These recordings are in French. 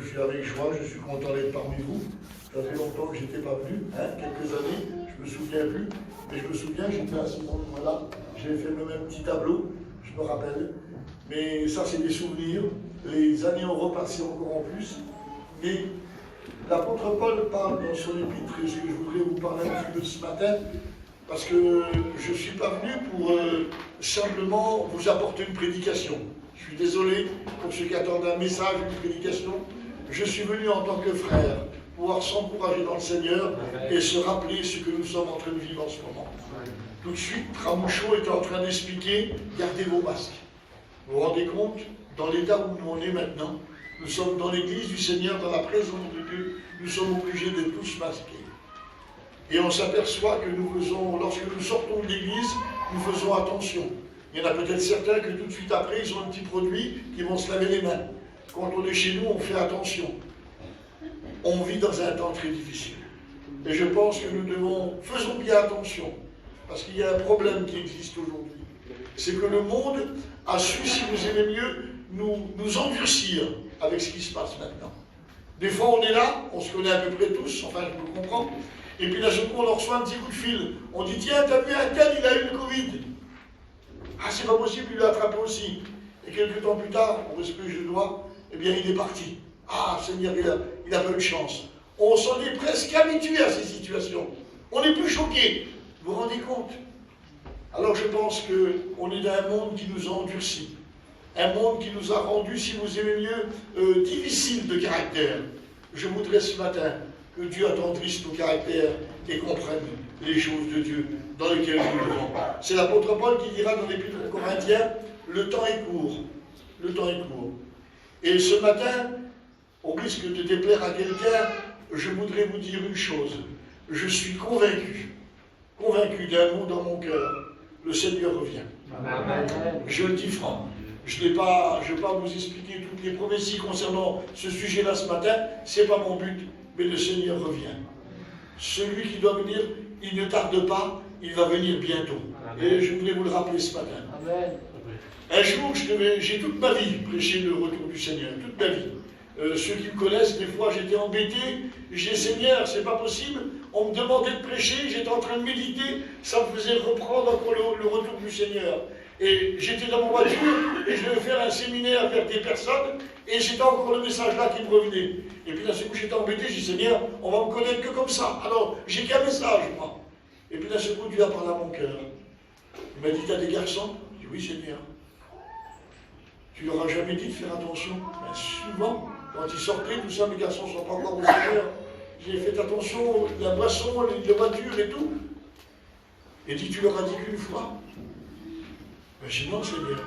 je suis avec joie, je suis content d'être parmi vous. Ça fait longtemps que je n'étais pas venu, quelques années, je ne me souviens plus, mais je me souviens, j'étais assis dans le coin là, j'avais fait le même petit tableau, je me rappelle. Mais ça, c'est des souvenirs, les années ont repassé encore en plus. Mais l'apôtre Paul parle dans son épître, et ce que je voudrais vous parler un petit peu ce matin, parce que je ne suis pas venu pour simplement vous apporter une prédication. Je suis désolé pour ceux qui attendent un message, une prédication. Je suis venu en tant que frère, pouvoir s'encourager dans le Seigneur et se rappeler ce que nous sommes en train de vivre en ce moment. Tout de suite, Ramouchot était en train d'expliquer, gardez vos masques. Vous vous rendez compte, dans l'état où nous on est maintenant, nous sommes dans l'église du Seigneur, dans la présence de Dieu, nous sommes obligés d'être tous masqués. Et on s'aperçoit que nous faisons, lorsque nous sortons de l'église, nous faisons attention. Il y en a peut-être certains que tout de suite après, ils ont un petit produit qui vont se laver les mains. Quand on est chez nous, on fait attention. On vit dans un temps très difficile. Et je pense que nous devons, faisons bien attention, parce qu'il y a un problème qui existe aujourd'hui. C'est que le monde a su, si vous aimez mieux, nous endurcir avec ce qui se passe maintenant. Des fois, on est là, on se connaît à peu près tous, enfin, je peux comprendre, et puis d'un seul coup, on leur reçoit un petit coup de fil. On dit, tiens, t'as vu un tel, il a eu le Covid. Ah, c'est pas possible, il l'a attrapé aussi. Et quelques temps plus tard, au respect que je dois, eh bien, il est parti. Ah, Seigneur, il a pas eu de chance. On s'en est presque habitué à ces situations. On n'est plus choqué. Vous vous rendez compte? Alors je pense qu'on est dans un monde qui nous a endurcis. Un monde qui nous a rendu, si vous aimez mieux, difficile de caractère. Je voudrais ce matin que Dieu attendrisse nos caractères et comprenne les choses de Dieu dans lesquelles nous vivons. C'est l'apôtre Paul qui dira dans l'Épître aux Corinthiens, le temps est court. Le temps est court. Et ce matin, au risque de déplaire à quelqu'un, je voudrais vous dire une chose. Je suis convaincu d'un mot dans mon cœur. Le Seigneur revient. Amen. Je le dis franc. Je ne vais pas vous expliquer toutes les prophéties concernant ce sujet-là ce matin. Ce n'est pas mon but, mais le Seigneur revient. Celui qui doit venir, il ne tarde pas, il va venir bientôt. Amen. Et je voulais vous le rappeler ce matin. Amen. Un jour, j'ai toute ma vie prêché le retour du Seigneur, toute ma vie. Ceux qui me connaissent, des fois j'étais embêté, j'ai dit Seigneur, c'est pas possible, on me demandait de prêcher, j'étais en train de méditer, ça me faisait reprendre encore le retour du Seigneur. Et j'étais dans ma voiture, et je devais faire un séminaire avec des personnes, et c'était encore le message là qui me revenait. Et puis d'un seul coup j'étais embêté, j'ai dit Seigneur, on va me connaître que comme ça, alors j'ai qu'un message moi. Et puis d'un seul coup Dieu a parlé à mon cœur. Il m'a dit, t'as des garçons? J'ai dit oui Seigneur. Tu leur as jamais dit de faire attention? Ben, souvent, quand ils sortaient, tout ça, mes garçons ne sont pas encore au Seigneur. J'ai fait attention, la boisson, les voitures et tout. Et dit, tu leur as dit qu'une fois? Ben, j'ai dit non, Seigneur.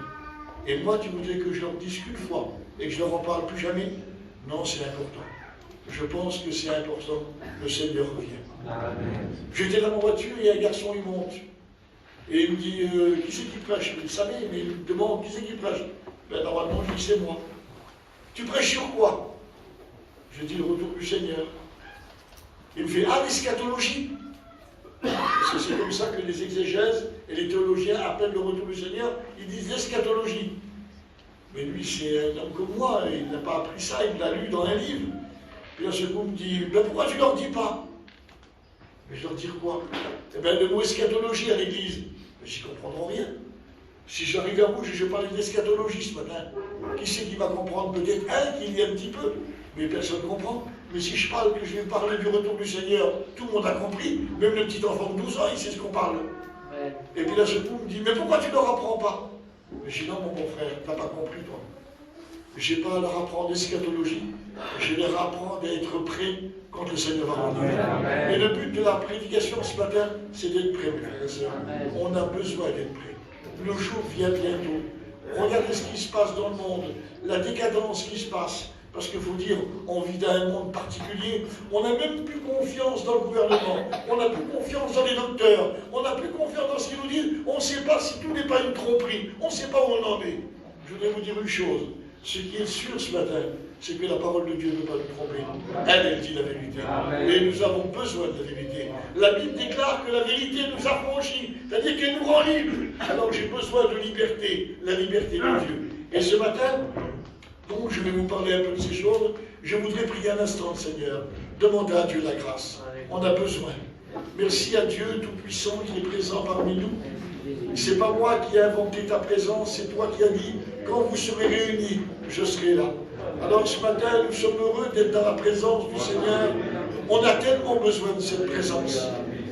Et moi, tu voudrais que je leur dise qu'une fois et que je ne leur en parle plus jamais? Non, c'est important. Je pense que c'est important. Le Seigneur revient. J'étais dans ma voiture et un garçon, il monte. Et il me dit, qui c'est qui prêche? Il savait, mais il me demande, qui c'est qui prêche? Ben, normalement, je dis, c'est moi. Tu prêches sur quoi? Je dis, le retour du Seigneur. Il me fait, ah, l'eschatologie. Parce que c'est comme ça que les exégèses et les théologiens appellent le retour du Seigneur. Ils disent l'eschatologie. Mais lui, c'est un homme comme moi, il n'a pas appris ça, il l'a lu dans un livre. Puis là, ce coup me dit, ben, pourquoi tu leur dis pas? Mais je leur dis quoi? Eh bien, le mot eschatologie à l'église. Mais j'y comprendront rien. Si j'arrive à vous, je parle d'eschatologie ce matin. Qui c'est qui va comprendre? Peut-être un qui lit un petit peu, mais personne ne comprend. Mais si je parle que je vais parler du retour du Seigneur, tout le monde a compris. Même le petit enfant de 12 ans, il sait ce qu'on parle. Ouais. Et puis là, ce coup me dit, mais pourquoi tu ne leur apprends pas? Mais je dis, non, mon bon frère, tu n'as pas compris, toi. Je n'ai pas à leur apprendre l'eschatologie. Je leur apprends à être prêt quand le Seigneur va revenir. Et le but de la prédication ce matin, c'est d'être prêt, mes frères et sœurs. On a besoin d'être prêt. Le jour vient bientôt. Regardez ce qui se passe dans le monde, la décadence qui se passe. Parce qu'il faut dire, on vit dans un monde particulier, on n'a même plus confiance dans le gouvernement, on n'a plus confiance dans les docteurs, on n'a plus confiance dans ce qu'ils nous disent, on ne sait pas si tout n'est pas une tromperie, on ne sait pas où on en est. Je voudrais vous dire une chose, ce qui est sûr ce matin, c'est que la parole de Dieu ne veut pas nous tromper. Elle dit la vérité. Et nous avons besoin de la vérité. La Bible déclare que la vérité nous affranchit, c'est-à-dire qu'elle nous rend libres. Alors j'ai besoin de liberté, la liberté de Dieu. Et ce matin, Donc je vais vous parler un peu de ces choses. Je voudrais prier un instant, Seigneur. Demandez à Dieu la grâce. On a besoin. Merci à Dieu Tout-Puissant qui est présent parmi nous. C'est pas moi qui ai inventé ta présence, c'est toi qui as dit, quand vous serez réunis, je serai là. Alors ce matin, nous sommes heureux d'être dans la présence du Seigneur. On a tellement besoin de cette présence.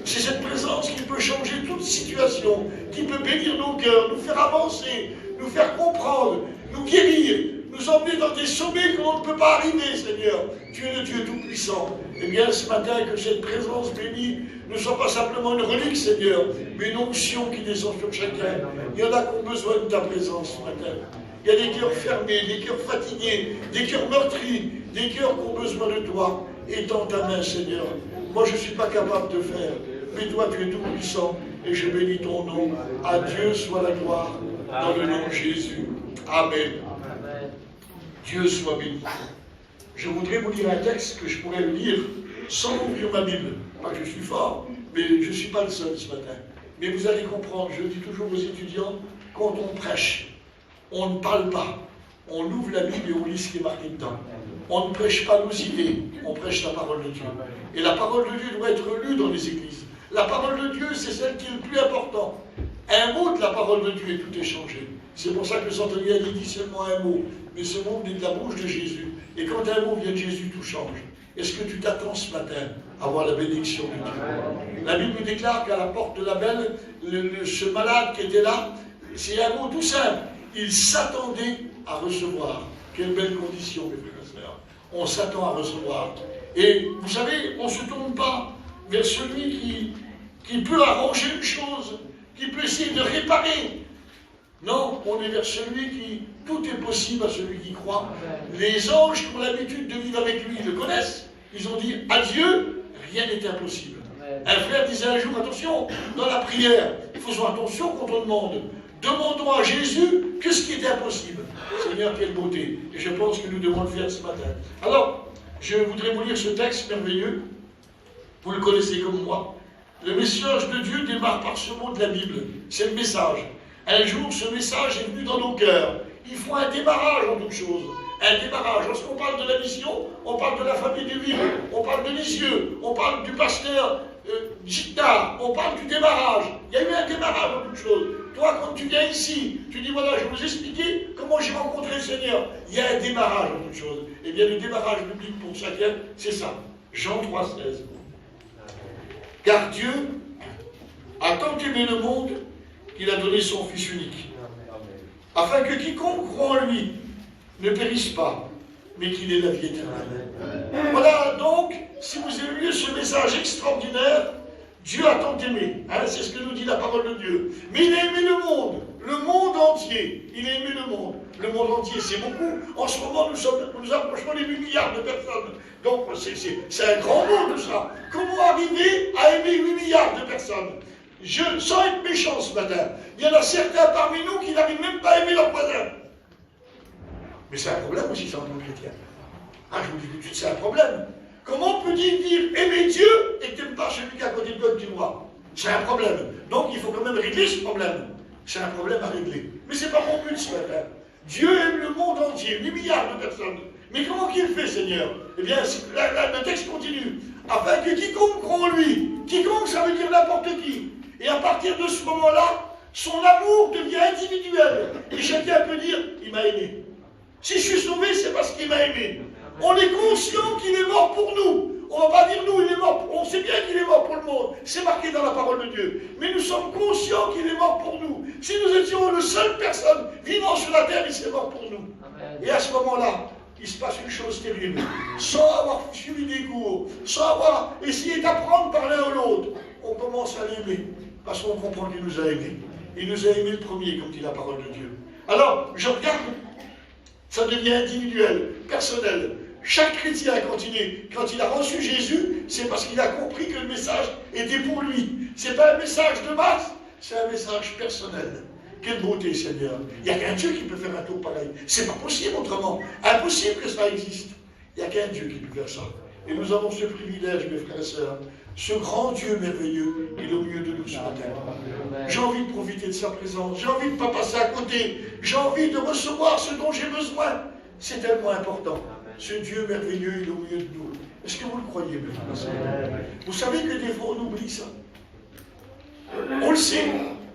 C'est cette présence qui peut changer toute situation, qui peut bénir nos cœurs, nous faire avancer, nous faire comprendre, nous guérir, nous emmener dans des sommets qu'on ne peut pas arriver, Seigneur. Tu es le Dieu Tout-Puissant. Eh bien, ce matin, que cette présence bénie ne soit pas simplement une relique, Seigneur, mais une onction qui descend sur chacun. Il y en a qui ont besoin de ta présence ce matin. Il y a des cœurs fermés, des cœurs fatigués, des cœurs meurtris, des cœurs qui ont besoin de toi. Étends ta main, Seigneur. Moi, je ne suis pas capable de faire, mais toi, tu es Tout-Puissant, et je bénis ton nom. À Dieu soit la gloire, dans le nom de Jésus. Amen. Dieu soit béni. Je voudrais vous lire un texte que je pourrais le lire sans ouvrir ma Bible. Pas que je suis fort, mais je ne suis pas le seul ce matin. Mais vous allez comprendre, je dis toujours aux étudiants, quand on prêche, on ne parle pas. On ouvre la Bible et on lit ce qui est marqué dedans. On ne prêche pas nos idées, on prêche la parole de Dieu. Et la parole de Dieu doit être lue dans les églises. La parole de Dieu, c'est celle qui est le plus important. Un mot de la parole de Dieu et tout est changé. C'est pour ça que le centenier a dit seulement un mot. Mais ce mot est de la bouche de Jésus. Et quand un mot vient de Jésus, tout change. Est-ce que tu t'attends ce matin à avoir la bénédiction de Dieu? La Bible nous déclare qu'à la porte de la belle, ce malade qui était là, c'est un mot tout simple. Il s'attendait à recevoir. Quelle belle condition, mes frères et sœurs. On s'attend à recevoir. Et vous savez, on ne se tourne pas vers celui qui peut arranger une chose, qui peut essayer de réparer. Non, on est vers celui qui... Tout est possible à celui qui croit. Les anges qui ont l'habitude de vivre avec lui, ils le connaissent. Ils ont dit, à Dieu, rien n'est impossible. Un frère disait un jour, attention, dans la prière, faisons attention quand on demande. Demandons à Jésus que ce qui est impossible. Seigneur, quelle beauté. Et je pense que nous devons le faire ce matin. Alors, je voudrais vous lire ce texte merveilleux. Vous le connaissez comme moi. Le message de Dieu démarre par ce mot de la Bible. C'est le message. Un jour, ce message est venu dans nos cœurs. Il faut un démarrage en toute chose. Un démarrage. Lorsqu'on parle de la mission, on parle de la famille de Ville, on parle de Lisieux, on parle du pasteur Gita, on parle du démarrage. Il y a eu un démarrage en toute chose. Toi, quand tu viens ici, tu dis voilà, je vais vous expliquer comment j'ai rencontré le Seigneur. Il y a un démarrage en toute chose. Eh bien, le démarrage biblique pour chacun, c'est ça. Jean 3,16. Car Dieu a tant aimé le monde qu'il a donné son Fils unique, afin que quiconque croit en lui ne périsse pas, mais qu'il ait la vie éternelle. Voilà donc, si vous avez lu ce message extraordinaire, Dieu a tant aimé, c'est ce que nous dit la parole de Dieu. Mais il a aimé le monde entier. Il a aimé le monde entier, c'est beaucoup. En ce moment, nous approchons les 8 milliards de personnes. Donc, c'est un grand mot tout ça. Comment arriver à aimer 8 milliards de personnes? Sans être méchant ce matin, il y en a certains parmi nous qui n'arrivent même pas à aimer leur voisin. Mais c'est un problème aussi, ça, en tant que chrétien. Je vous dis tout de suite, c'est un problème. Comment peut-il dire aimer Dieu et que tu n'aimes pas celui qui est à côté de toi que tu vois? C'est un problème. Donc il faut quand même régler ce problème. C'est un problème à régler. Mais ce n'est pas mon but ce matin. Dieu aime le monde entier, 8 milliards de personnes. Mais comment qu'il fait, Seigneur? Eh bien, le texte continue. Afin que quiconque croit en lui, quiconque ça veut dire n'importe qui. Et à partir de ce moment-là, son amour devient individuel. Et chacun peut dire, il m'a aimé. Si je suis sauvé, c'est parce qu'il m'a aimé. On est conscient qu'il est mort pour nous. On ne va pas dire nous, il est mort. On sait bien qu'il est mort pour le monde. C'est marqué dans la parole de Dieu. Mais nous sommes conscients qu'il est mort pour nous. Si nous étions la seule personne vivant sur la terre, il serait mort pour nous. Amen. Et à ce moment-là, il se passe une chose terrible. Sans avoir suivi des cours, sans avoir essayé d'apprendre par l'un ou l'autre, on commence à l'aimer. Parce qu'on comprend qu'il nous a aimés. Il nous a aimés le premier, comme dit la parole de Dieu. Alors, je regarde, ça devient individuel, personnel. Chaque chrétien, quand il a reçu Jésus, c'est parce qu'il a compris que le message était pour lui. Ce n'est pas un message de masse, c'est un message personnel. Quelle beauté, Seigneur. Il n'y a qu'un Dieu qui peut faire un tour pareil. C'est pas possible autrement. Impossible que ça existe. Il n'y a qu'un Dieu qui peut faire ça. Et nous avons ce privilège, mes frères et sœurs. Ce grand Dieu merveilleux, il est au milieu de nous ce matin. J'ai envie de profiter de sa présence. J'ai envie de ne pas passer à côté. J'ai envie de recevoir ce dont j'ai besoin. C'est tellement important. Ce Dieu merveilleux, il est au milieu de nous. Est-ce que vous le croyez, mes frères? Vous savez que des fois, on oublie ça. On le sait.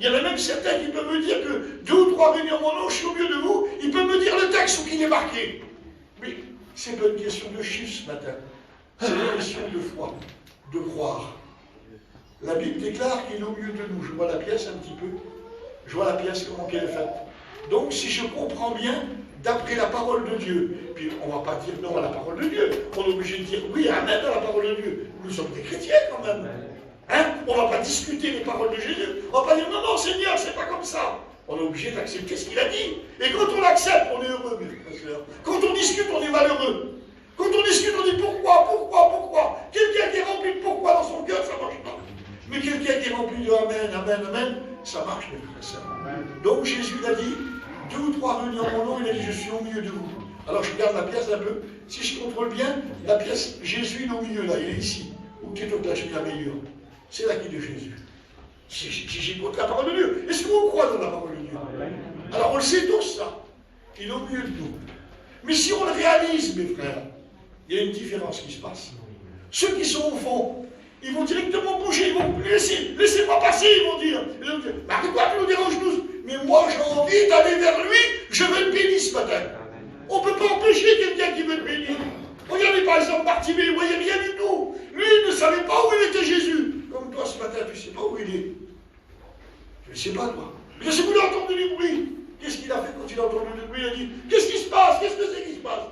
Il y en a même certains qui peuvent me dire que 2 ou 3 réunions mon nom, je suis au milieu de vous. Ils peuvent me dire le texte où il est marqué. Mais ce n'est pas une question de chiffres ce matin. C'est une question de foi, de croire. La Bible déclare qu'il est au milieu de nous. Je vois la pièce un petit peu. Je vois la pièce, comment qu'elle est faite. Donc, si je comprends bien, d'après la parole de Dieu, puis on ne va pas dire non à la parole de Dieu. On est obligé de dire oui, amen à la parole de Dieu. Nous sommes des chrétiens quand même. Hein? On ne va pas discuter les paroles de Jésus. On ne va pas dire non, non, Seigneur, c'est pas comme ça. On est obligé d'accepter ce qu'il a dit. Et quand on l'accepte, on est heureux, mes frères et sœurs. Quand on discute, on est malheureux. Quand on discute, on dit pourquoi. Quelqu'un qui est rempli de pourquoi dans son cœur, ça ne marche pas. Mais quelqu'un qui est rempli de amen, ça marche, mes frères et sœurs. Donc Jésus l'a dit, 2 ou 3 réunis en mon nom, il a dit, je suis au milieu de vous. Alors je regarde la pièce un peu. Si je contrôle bien, la pièce, Jésus il est au milieu là, il est ici. Ou peut-être au cache la meilleure. C'est là qu'il est Jésus. Si j'écoute la parole de Dieu, est-ce que vous croyez dans la parole de Dieu? Alors on le sait tous ça. Il est au milieu de nous. Mais si on le réalise, mes frères, il y a une différence qui se passe. Ceux qui sont au fond, ils vont directement bouger, ils vont laissez-moi passer, ils vont dire. Pourquoi tu nous déranges tous? Mais moi j'ai envie d'aller vers lui, je veux le bénir ce matin. On ne peut pas empêcher quelqu'un qui veut le bénir. Regardez par exemple Bartimée, il ne voyait rien du tout. Lui, il ne savait pas où il était Jésus. Comme toi ce matin, tu ne sais pas où il est. Tu ne sais pas, toi. Mais c'est vous l'avez entendu du bruit. Qu'est-ce qu'il a fait quand il a entendu du bruit? Il a dit, qu'est-ce qui se passe? Qu'est-ce que c'est qui se passe?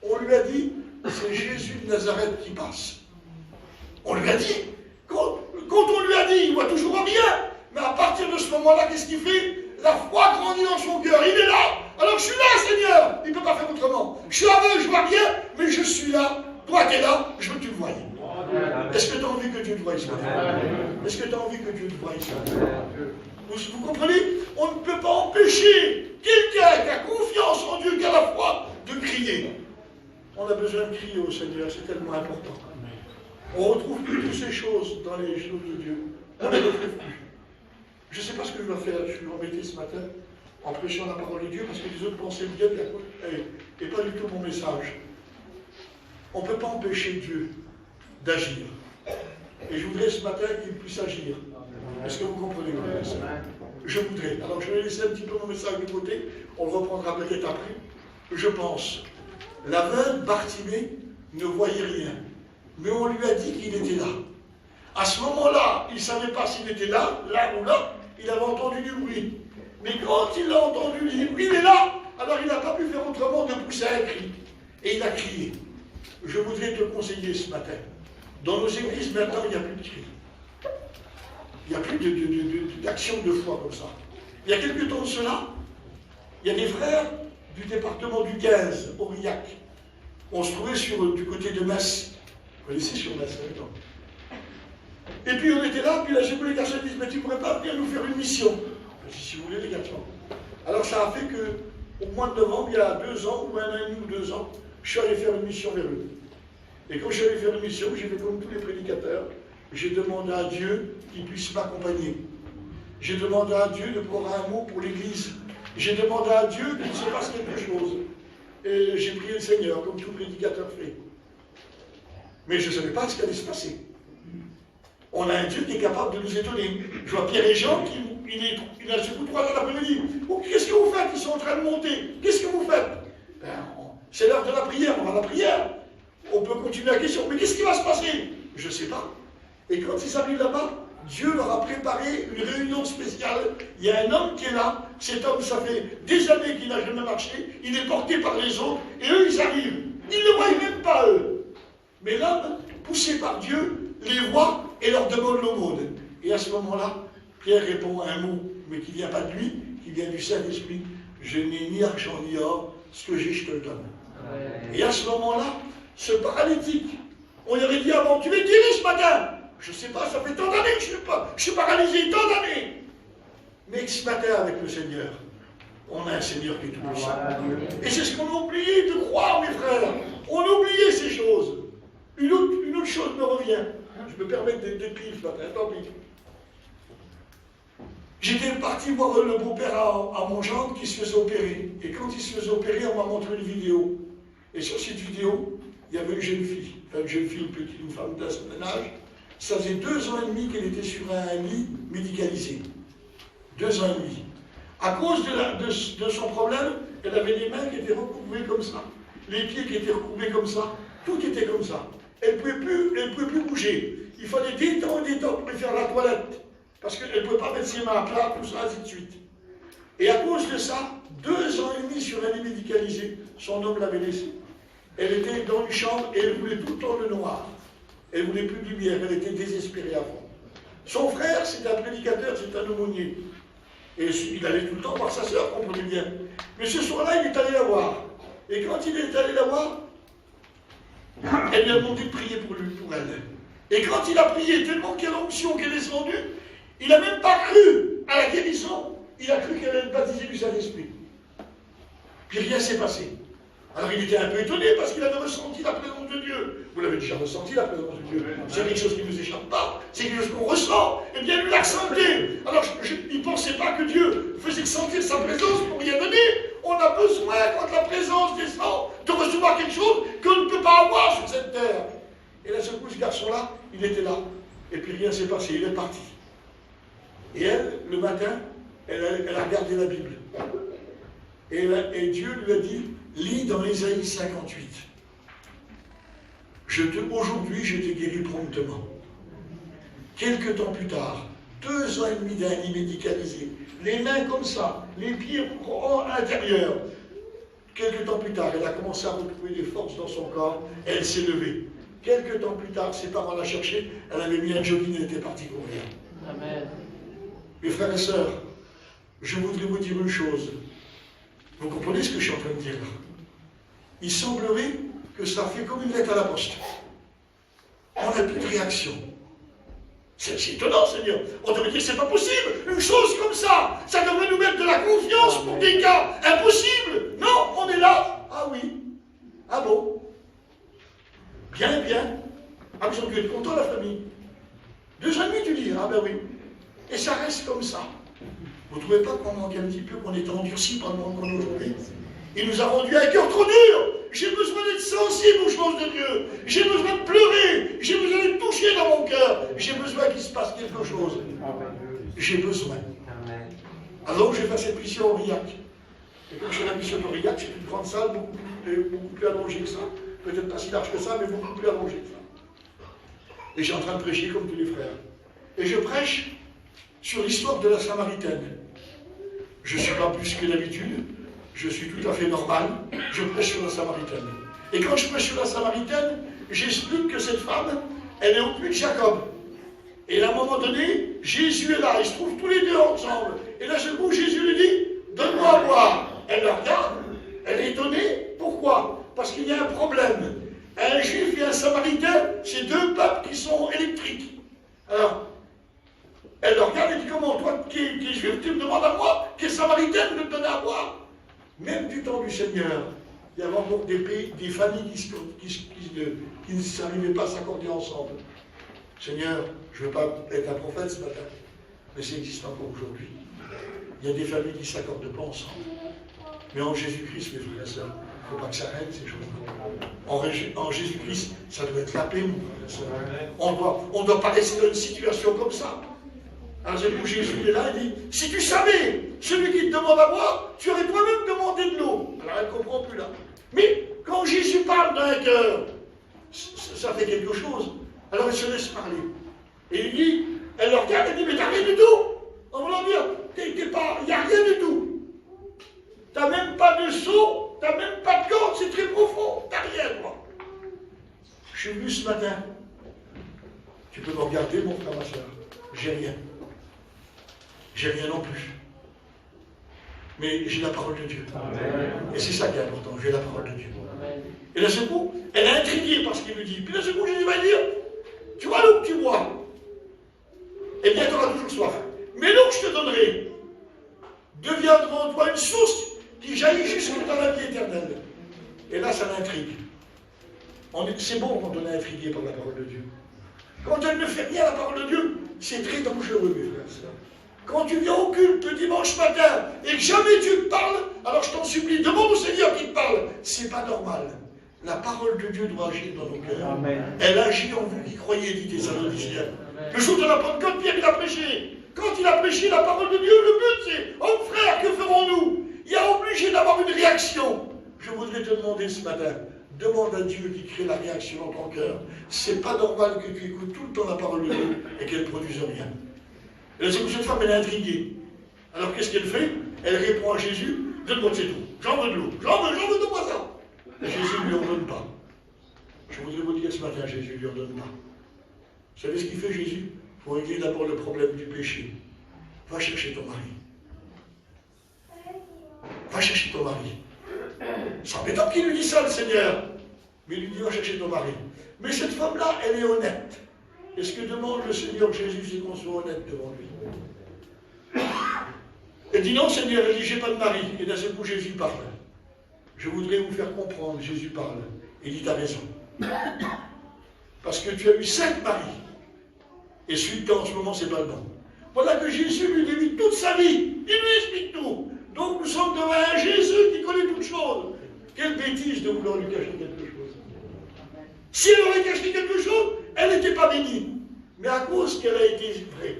On lui a dit, c'est Jésus de Nazareth qui passe. On lui a dit. Quand on lui a dit, il voit toujours rien. Mais à partir de ce moment-là, qu'est-ce qu'il fait? La foi grandit dans son cœur. Il est là. Alors je suis là, Seigneur. Il ne peut pas faire autrement. Je suis aveugle, je vois rien, mais je suis là. Toi, tu es là, je veux que tu le voies. Est-ce que tu as envie que Dieu te voie ce matin? Est-ce que tu as envie que Dieu te voie ce matin? Vous comprenez? On ne peut pas empêcher quelqu'un qui a confiance en Dieu, qui a la foi, de crier. On a besoin de crier au Seigneur, c'est tellement important. On retrouve toutes ces choses dans les choses de Dieu. On ne les retrouve plus. Je ne sais pas ce que je dois faire. Je suis embêté ce matin en prêchant la parole de Dieu parce que les autres pensaient bien et pas du tout mon message. On ne peut pas empêcher Dieu d'agir. Et je voudrais ce matin qu'il puisse agir. Est-ce que vous comprenez? Je voudrais. Alors je vais laisser un petit peu mon message de côté. On le reprendra peut-être après. Je pense. L'aveugle Bartimée ne voyait rien. Mais on lui a dit qu'il était là. À ce moment-là, il ne savait pas s'il était là ou là. Il avait entendu du bruit. Mais quand il a entendu il est là, alors il n'a pas pu faire autrement de pousser un cri. Et il a crié. Je voudrais te conseiller ce matin. Dans nos églises, maintenant, il n'y a plus de cri. Il n'y a plus d'action de foi comme ça. Il y a quelques temps de cela, il y a des frères du département du 15, Aurillac. On se trouvait du côté de Metz. Vous connaissez sur Metz, maintenant. Et puis on était là, puis là j'ai vu les garçons qui disent, mais tu ne pourrais pas venir nous faire une mission? Je dis, si vous voulez les garçons. Alors ça a fait qu'au mois de novembre, il y a 2 ans, ou 1 an et demi ou 2 ans, je suis allé faire une mission vers eux. Et quand je suis allé faire une mission, j'ai fait comme tous les prédicateurs, j'ai demandé à Dieu qu'il puisse m'accompagner. J'ai demandé à Dieu de prendre un mot pour l'Église. J'ai demandé à Dieu qu'il se passe quelque chose. Et j'ai prié le Seigneur, comme tout prédicateur fait. Mais je ne savais pas ce qui allait se passer. On a un Dieu qui est capable de nous étonner. Je vois Pierre et Jean, il a ce coup 3 heures l'après-midi. Oh, qu'est-ce que vous faites? Ils sont en train de monter. Qu'est-ce que vous faites? C'est l'heure de la prière, on va à la prière. On peut continuer la question. Mais qu'est-ce qui va se passer? Je ne sais pas. Et quand ils arrivent là-bas, Dieu leur a préparé une réunion spéciale. Il y a un homme qui est là. Cet homme, ça fait des années qu'il n'a jamais marché. Il est porté par les autres. Et eux, ils arrivent. Ils ne le voient même pas, eux. Mais l'homme, poussé par Dieu, les voit et leur demande l'aumône. Et à ce moment-là, Pierre répond à un mot, mais qui ne vient pas de lui, qui vient du Saint-Esprit. Je n'ai ni argent ni or, ce que j'ai, je te le donne. Et à ce moment-là, ce paralytique, on lui avait dit avant, tu es guéri ce matin. Je ne sais pas, ça fait tant d'années que je suis paralysé, tant d'années. Mais ce matin, avec le Seigneur, on a un Seigneur qui est tout puissant. Et c'est ce qu'on a oublié de croire, mes frères. On a oublié ces choses. Une autre chose me revient. Je me permets d'écrire ce matin, tant pis. J'étais parti voir le beau-père à mon gendre qui se faisait opérer. Et quand il se faisait opérer, on m'a montré une vidéo. Et sur cette vidéo, il y avait une jeune fille. Enfin, une jeune fille, une femme d'un certain âge. Ça faisait 2 ans et demi qu'elle était sur un lit médicalisé. 2 ans et demi. À cause de son problème, elle avait les mains qui étaient recourbées comme ça. Les pieds qui étaient recourbés comme ça. Tout était comme ça. Elle ne pouvait plus bouger. Il fallait des temps pour lui faire la toilette. Parce qu'elle ne pouvait pas mettre ses mains à plat, tout ça, ainsi de suite. Et à cause de ça, 2 ans et demi sur un lit médicalisé, son homme l'avait laissée. Elle était dans une chambre et elle voulait tout le temps le noir. Elle ne voulait plus de lumière, elle était désespérée à fond. Son frère, c'est un prédicateur, c'est un aumônier. Et il allait tout le temps voir sa sœur, comprenez bien. Mais ce soir-là, il est allé la voir. Et quand il est allé la voir, elle lui a demandé de prier pour elle. Et quand il a prié, tellement qu'il y a l'onction qui est descendue, il n'a même pas cru à la guérison. Il a cru qu'elle allait baptiser du Saint-Esprit. Puis rien s'est passé. Alors il était un peu étonné parce qu'il avait ressenti la présence de Dieu. Vous l'avez déjà ressenti, la présence de Dieu. C'est quelque chose qui ne nous échappe pas. C'est quelque chose qu'on ressent. Eh bien, lui l'a ressenti. Alors il ne pensait pas que Dieu faisait sentir sa présence pour rien donner. On a besoin, quand la présence descend, de recevoir quelque chose qu'on ne peut pas avoir sur cette terre. Et là, ce coup, ce garçon-là, il était là. Et puis rien s'est passé. Il est parti. Et elle, le matin, elle a regardé la Bible. Et Dieu lui a dit, lis dans Ésaïe 58. Aujourd'hui, je t'ai guéri promptement. Quelques temps plus tard, 2 ans et demi d'un lit médicalisé, les mains comme ça, les pieds à l'intérieur. Quelques temps plus tard, elle a commencé à retrouver des forces dans son corps, et elle s'est levée. Quelques temps plus tard, ses parents la cherché, elle avait mis un jogging et était partie courir. Amen. Mes frères et sœurs, je voudrais vous dire une chose. Vous comprenez ce que je suis en train de dire? Il semblerait que ça fait comme une lettre à la poste. On n'a plus de réaction. C'est étonnant, Seigneur. On devrait dire, c'est pas possible. Une chose comme ça, ça devrait nous mettre de la confiance pour des cas impossibles. Non, on est là. Ah oui. Ah bon. Bien, bien. Ah, ils ont dû être contents, la famille. 2 ans et demi, tu dis. Ah ben oui. Et ça reste comme ça. Vous ne trouvez pas qu'on manque un petit peu, qu'on est endurci par le monde qu'on est aujourd'hui? Il nous a rendu un cœur trop dur. J'ai besoin d'être sensible aux choses de Dieu. J'ai besoin de pleurer. J'ai besoin d'être touché dans mon cœur. J'ai besoin qu'il se passe quelque chose. J'ai besoin. Alors je vais faire cette mission au Aurillac. Et comme je fais la mission au Aurillac, c'est une grande salle, beaucoup plus allongée que ça. Peut-être pas si large que ça, mais beaucoup plus allongée que ça. Et j'ai en train de prêcher comme tous les frères. Et je prêche sur l'histoire de la Samaritaine. Je ne suis pas plus que d'habitude, je suis tout à fait normal, je prêche sur la Samaritaine. Et quand je prêche sur la Samaritaine, j'explique que cette femme, elle est au puits de Jacob. Et à un moment donné, Jésus est là, ils se trouvent tous les deux ensemble. Et là, ce coup, Jésus lui dit, donne-moi à boire. Elle le regarde, elle est étonnée. Pourquoi? Parce qu'il y a un problème. Un juif et un samaritain, c'est 2 peuples qui sont électriques. Alors, elle le regarde et dit, comment toi qui es juif, tu me demandes à moi, qui est samaritaine, de me donner à boire? Même du temps du Seigneur, il y avait encore des pays, des familles qui ne s'arrivaient pas à s'accorder ensemble. Seigneur, je ne veux pas être un prophète ce matin, mais ça existe encore aujourd'hui. Il y a des familles qui ne s'accordent pas ensemble. Mais en Jésus-Christ, mes frères et sœurs, il ne faut pas que ça règne ces choses-là. En Jésus-Christ, ça doit être la paix, mon frère et sœur. On ne doit pas rester dans une situation comme ça. Alors c'est où Jésus est là, il dit, si tu savais, celui qui te demande à boire, tu aurais toi-même demandé de l'eau. Alors elle ne comprend plus là. Mais quand Jésus parle d'un cœur, ça fait quelque chose. Alors elle se laisse parler. Et il dit, elle le regarde et dit, mais t'as rien du tout. En voulant dire, il n'y a rien du tout. T'as même pas de seau, t'as même pas de corde, c'est très profond. T'as rien, toi. Je suis venu ce matin. Tu peux me regarder, mon frère, ma soeur. J'ai rien. J'ai rien non plus. Mais j'ai la parole de Dieu. Amen. Et c'est ça qui est important, j'ai la parole de Dieu. Amen. Et là, ce coup, elle est intriguée par ce qu'il lui dit. Puis là, ce coup, Jésus va dire, tu vois l'eau que tu bois, eh bien, tu auras toujours soif. Mais l'eau que je te donnerai deviendra en toi une source qui jaillit jusque dans la vie éternelle. Et là, ça l'intrigue. C'est bon quand on est intrigué par la parole de Dieu. Quand elle ne fait rien à la parole de Dieu, c'est très dangereux, mes frères et sœurs. Quand tu viens au culte le dimanche matin et que jamais Dieu te parle, alors je t'en supplie, demande au Seigneur qu'il te parle. C'est pas normal. La parole de Dieu doit agir dans nos cœurs. Amen. Elle agit en vous qui croyez, dit Thessaloniciens. Le jour de la Pentecôte, Pierre, il a prêché. Quand il a prêché la parole de Dieu, le but c'est, oh frère, que ferons-nous? Il est obligé d'avoir une réaction. Je voudrais te demander ce matin, demande à Dieu qui crée la réaction dans ton cœur. C'est pas normal que tu écoutes tout le temps la parole de Dieu et qu'elle ne produise rien. Et c'est que cette femme, elle est intriguée. Alors qu'est-ce qu'elle fait? Elle répond à Jésus, donne-moi de cette eau, j'en veux de l'eau, j'en veux, donne-moi ça. Et Jésus ne lui ordonne pas. Je voudrais vous dire ce matin, Jésus ne lui ordonne pas. Vous savez ce qu'il fait Jésus? Il faut régler d'abord le problème du péché. Va chercher ton mari. Va chercher ton mari. C'est embêtant qu'il lui dit ça, le Seigneur. Mais il lui dit, va chercher ton mari. Mais cette femme-là, elle est honnête. Et ce que demande le Seigneur Jésus, c'est qu'on soit honnête devant lui. Elle dit, non Seigneur, elle dit, j'ai pas de mari. Et d'un seul coup, Jésus parle. Je voudrais vous faire comprendre, Jésus parle. Il dit, t'as raison. Parce que tu as eu 5 maris. Et celui que tu as en ce moment, c'est pas le bon. Voilà que Jésus lui dit toute sa vie. Il lui explique tout. Donc nous sommes devant un Jésus qui connaît toutes choses. Quelle bêtise de vouloir lui cacher quelque chose. Si elle aurait caché quelque chose, elle n'était pas bénie. Mais à cause qu'elle a été vraie,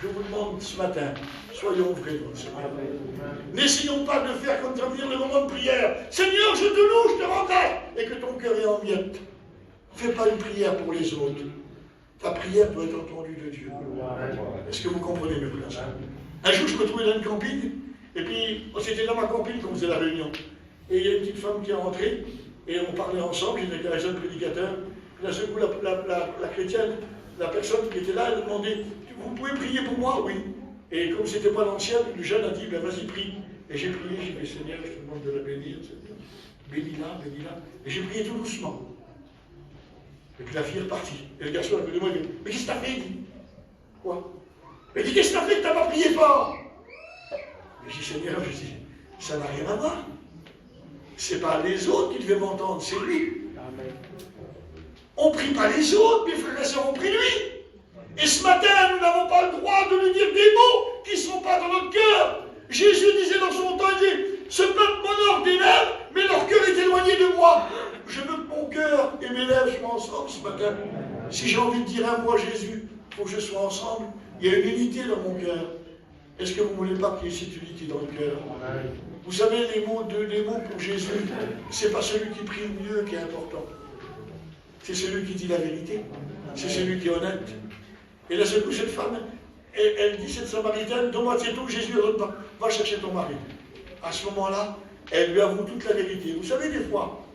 je vous demande ce matin, soyons vrais dans le Seigneur. N'essayons pas de faire comme ça venir le moment de prière. Seigneur, je te loue, je te rends grâce. Et que ton cœur est en miettes. Fais pas une prière pour les autres. Ta prière doit être entendue de Dieu. Est-ce que vous comprenez, mes frères? Un jour, je me trouvais dans une camping, et puis c'était dans ma camping qu'on faisait la réunion. Et il y a une petite femme qui est rentrée, et on parlait ensemble, j'étais avec un jeune prédicateur. Puis d'un seul coup, la chrétienne, la personne qui était là, elle demandait, vous pouvez prier pour moi? Oui. Et comme c'était pas l'ancien, le jeune a dit, ben vas-y, prie. Et j'ai prié, j'ai dit, Seigneur, je te demande de la bénir, Seigneur. Bénis-la, bénis-la. Et j'ai prié tout doucement. Et puis la fille est repartie. Et le garçon, elle me demande, mais qu'est-ce que t'as fait? Il dit, quoi? Elle dit, qu'est-ce que t'as fait que t'as pas prié fort? Et je dis, Seigneur, je dis, ça n'a rien à voir. C'est pas les autres qui devaient m'entendre, c'est lui. Amen. On prie pas les autres, mes frères et sœurs, on prie lui. Et ce matin, nous n'avons pas le droit de lui dire des mots qui ne sont pas dans notre cœur. Jésus disait dans son temps, il dit, ce peuple m'honore des lèvres, mais leur cœur est éloigné de moi. Je veux que mon cœur et mes lèvres soient ensemble ce matin. Si j'ai envie de dire un mot à Jésus, il faut que je sois ensemble. Il y a une unité dans mon cœur. Est-ce que vous ne voulez pas qu'il y ait cette unité dans le cœur? Vous savez, les mots pour Jésus, ce n'est pas celui qui prie le mieux qui est important. C'est celui qui dit la vérité. C'est celui qui est honnête. Et là, cette femme, elle dit, cette Samaritaine, donne-moi cette eau, Jésus ne pas. Va chercher ton mari. À ce moment-là, elle lui avoue toute la vérité. Vous savez, des fois,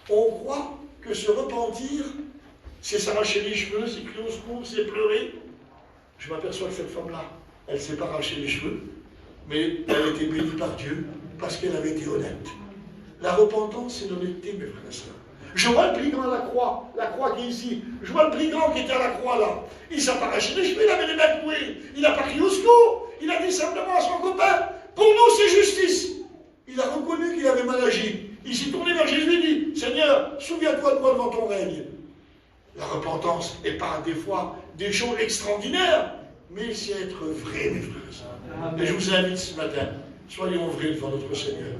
on croit que se repentir, c'est s'arracher les cheveux, c'est crier au secours, c'est pleurer. Je m'aperçois que cette femme-là, elle ne s'est pas arraché les cheveux, mais elle a été bénie par Dieu parce qu'elle avait été honnête. La repentance, c'est l'honnêteté, mes frères et sœurs. Je vois le brigand à la croix qui est ici. Je vois le brigand qui était à la croix là. Il ne s'est pas arraché les cheveux, il avait les mains trouées. Il n'a pas crié au secours. Il a dit simplement à son copain, pour nous c'est justice. Il a reconnu qu'il avait mal agi. Il s'est tourné vers Jésus et dit, Seigneur, souviens-toi de moi devant ton règne. La repentance n'est pas des fois des choses extraordinaires, mais c'est être vrai, mes frères. Et je vous invite ce matin, soyons vrais devant notre Seigneur.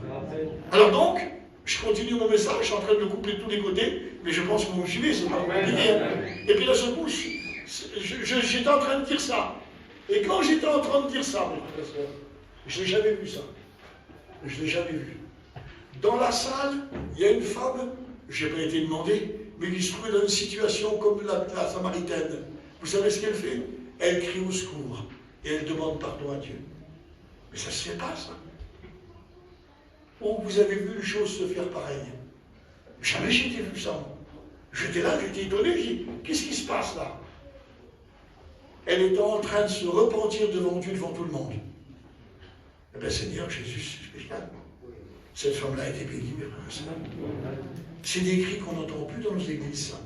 Alors donc, je continue mon message, je suis en train de le couper de tous les côtés, mais je pense que vous me suivez, c'est pas compliqué. Et puis là, ce coup, j'étais en train de dire ça. Et quand j'étais en train de dire ça, mes frères et sœurs, je n'ai jamais vu ça. Je ne l'ai jamais vu. Dans la salle, il y a une femme, je n'ai pas été demandé, mais qui se trouvait dans une situation comme la Samaritaine. Vous savez ce qu'elle fait? Elle crie au secours et elle demande pardon à Dieu. Mais ça ne se fait pas, ça. Où vous avez vu une chose se faire pareille? Jamais j'ai vu ça. J'étais là, j'étais étonné, j'ai dit, qu'est-ce qui se passe là? Elle était en train de se repentir devant Dieu, devant tout le monde. Eh bien, Seigneur, Jésus, c'est spécial. Cette femme-là a été bénie, mes frères. C'est des cris qu'on n'entend plus dans nos églises, ça.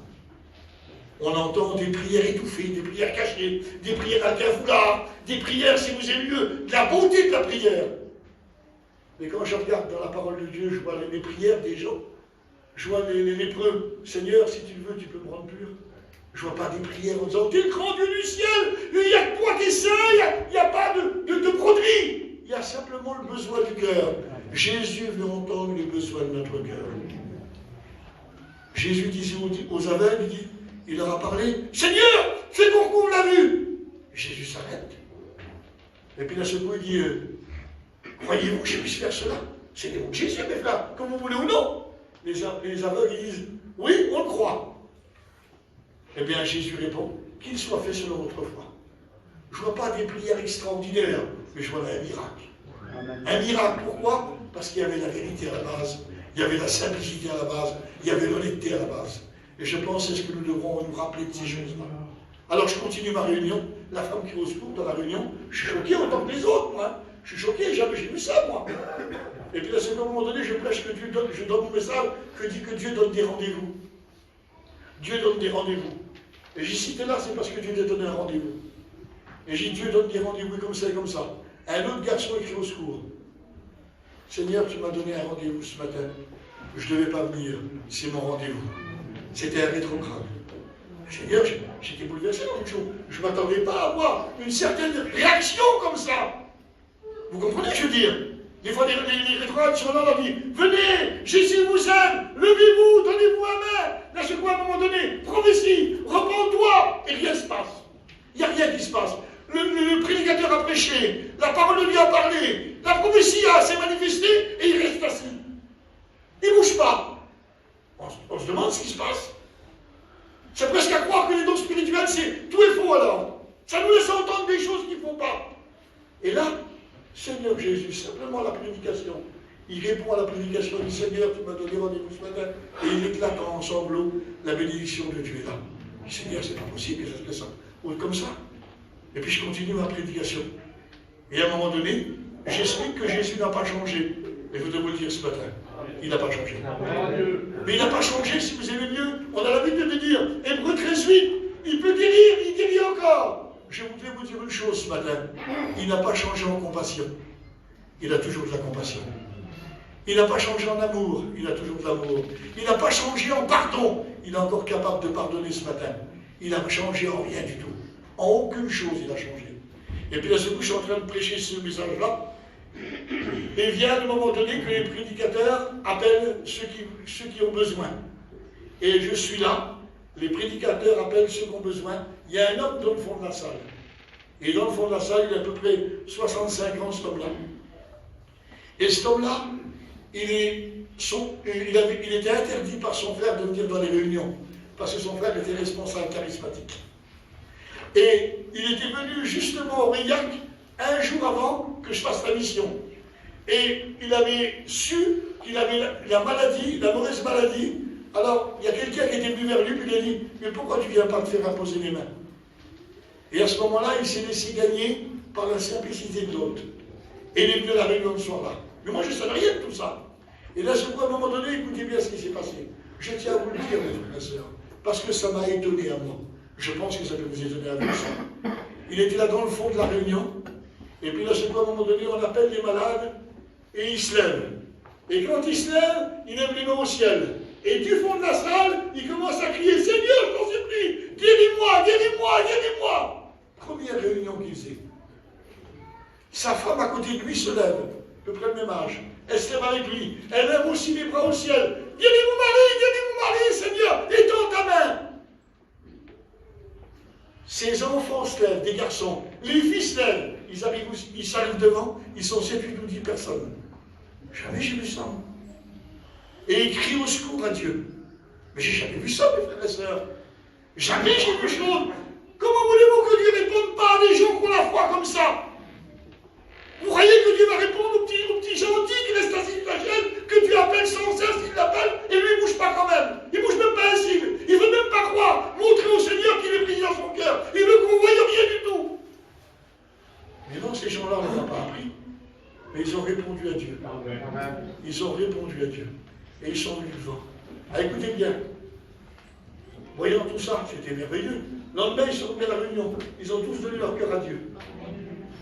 On entend des prières étouffées, des prières cachées, des prières avec un foulard, des prières, si vous avez mieux, de la beauté de la prière. Mais quand je regarde dans la parole de Dieu, je vois les prières des gens. Je vois les lépreux. Seigneur, si tu veux, tu peux me rendre pur. Je ne vois pas des prières en disant, t'es le grand Dieu du ciel, il n'y a que toi qui es saint, il n'y a pas de broderie. Il y a simplement le besoin du cœur. Jésus veut entendre les besoins de notre cœur. Jésus disait aux aveugles, il leur a parlé, Seigneur, c'est pourquoi on l'a vu. Jésus s'arrête. Et puis d'un seul coup, il dit, croyez-vous que je puisse faire cela? C'est les mots de Jésus, mes frères, comme vous voulez ou non. Les aveugles, ils disent, oui, on le croit. Eh bien, Jésus répond, qu'il soit fait selon votre foi. Je ne vois pas des prières extraordinaires, mais je vois un miracle. Un miracle, pourquoi? Parce qu'il y avait la vérité à la base, il y avait la simplicité à la base, il y avait l'honnêteté à la base. Et je pense, est-ce que nous devrons nous rappeler de ces choses-là? Alors je continue ma réunion, la femme qui est au secours dans la réunion, je suis choqué autant que les autres, moi. Je suis choqué, jamais j'ai vu ça, moi. Et puis là, c'est à un moment donné, je prêche que Dieu donne, je donne mon message, que dit que Dieu donne des rendez-vous. Dieu donne des rendez-vous. Et j'y cité là, c'est parce que Dieu t'a donné un rendez-vous. Et j'ai dit, Dieu donne des rendez-vous comme ça et comme ça. Un autre garçon écrit au secours. Seigneur, tu m'as donné un rendez-vous ce matin. Je ne devais pas venir. C'est mon rendez-vous. C'était un rétrograde. Seigneur, j'étais bouleversé dans une chose. Je ne m'attendais pas à avoir une certaine réaction comme ça. Vous comprenez ce que je veux dire? Des fois, les rétrogrades sont là, on leur dit, venez, Jésus vous aime, levez-vous, donnez-vous la main. Là, c'est quoi à un moment donné? Prophétie, repends-toi, et rien ne se passe. Il n'y a rien qui se passe. Le prédicateur a prêché, la parole de Dieu a parlé, la prophétie s'est manifestée, et il reste assis. Il ne bouge pas. On se demande ce qui se passe. C'est presque à croire que les dons spirituels, c'est tout est faux alors. Ça nous laisse entendre des choses qu'il ne faut pas. Et là, Seigneur Jésus, simplement la prédication. Il répond à la prédication, il dit Seigneur, tu m'as donné rendez-vous ce matin. Et il éclate en sanglots, la bénédiction de Dieu est là. Je dis, Seigneur, c'est pas possible que ça se laisse comme ça. Et puis je continue ma prédication. Et à un moment donné, j'explique que Jésus n'a pas changé. Et je voudrais vous le dire ce matin. Il n'a pas changé. Mais il n'a pas changé, si vous aimez mieux. On a l'habitude de dire, Hébreux 13:8, il peut guérir, il guérit encore. Je voudrais vous dire une chose ce matin. Il n'a pas changé en compassion. Il a toujours de la compassion. Il n'a pas changé en amour. Il a toujours de l'amour. Il n'a pas changé en pardon. Il est encore capable de pardonner ce matin. Il n'a changé en rien du tout. En aucune chose il a changé. Et puis là, je suis en train de prêcher ce message-là. Et vient le moment donné que les prédicateurs appellent ceux qui ont besoin. Et je suis là, les prédicateurs appellent ceux qui ont besoin. Il y a un homme dans le fond de la salle. Et dans le fond de la salle, il a à peu près 65 ans, cet homme-là. Et cet homme-là, il était interdit par son frère de venir dans les réunions, parce que son frère était responsable charismatique. Et il était venu justement au Aurillac un jour avant que je fasse la mission. Et il avait su qu'il avait la maladie, la mauvaise maladie. Alors, il y a quelqu'un qui était venu vers lui, puis il a dit, mais pourquoi tu ne viens pas te faire imposer les mains? Et à ce moment-là, il s'est laissé gagner par la simplicité de l'autre. Et il est venu à la réunion ce soir-là. Mais moi, je ne savais rien de tout ça. Et là, à un moment donné, écoutez bien ce qui s'est passé. Je tiens à vous le dire, mes frères et sœurs, parce que ça m'a étonné à moi. Je pense que ça peut vous étonner à vous aussi. Il était là dans le fond de la réunion, et puis là, à un moment donné, on appelle les malades, et il se lève. Et quand il se lève, il lève les mains au ciel. Et du fond de la salle, il commence à crier, Seigneur, je t'en supplie, guéris-moi, guéris-moi, guéris-moi. Première réunion qu'il faisait. Sa femme à côté de lui se lève, à peu près le même âge. Elle se lève avec lui. Elle lève aussi les bras au ciel. Guéris mon mari, Seigneur, étends ta main. Ces enfants se lèvent, des garçons. Les filles se lèvent. Ils s'arrivent devant, ils sont 7, 8 ou 10 personnes. Jamais j'ai vu ça. Et ils crient au secours à Dieu. Mais j'ai jamais vu ça, mes frères et sœurs. Jamais j'ai vu chose. Comment voulez-vous que Dieu ne réponde pas à des gens qui ont la foi comme ça? Vous croyez que Dieu va répondre aux petits gentils qui restent assis sur la chaise, que Dieu appelle sans cesse, il l'appelle, et lui il ne bouge pas quand même. Il ne bouge même pas un signe. Il ne veut même pas croire, montrer au Seigneur qu'il est brisé dans son cœur. Il veut qu'on ne voie rien du tout. Mais non, ces gens-là, on ne les a pas appris. Mais ils ont répondu à Dieu. Ils ont répondu à Dieu. Et ils sont venus devant. Ah, écoutez bien. Voyant tout ça, c'était merveilleux. Le lendemain, ils sont venus à la réunion. Ils ont tous donné leur cœur à Dieu.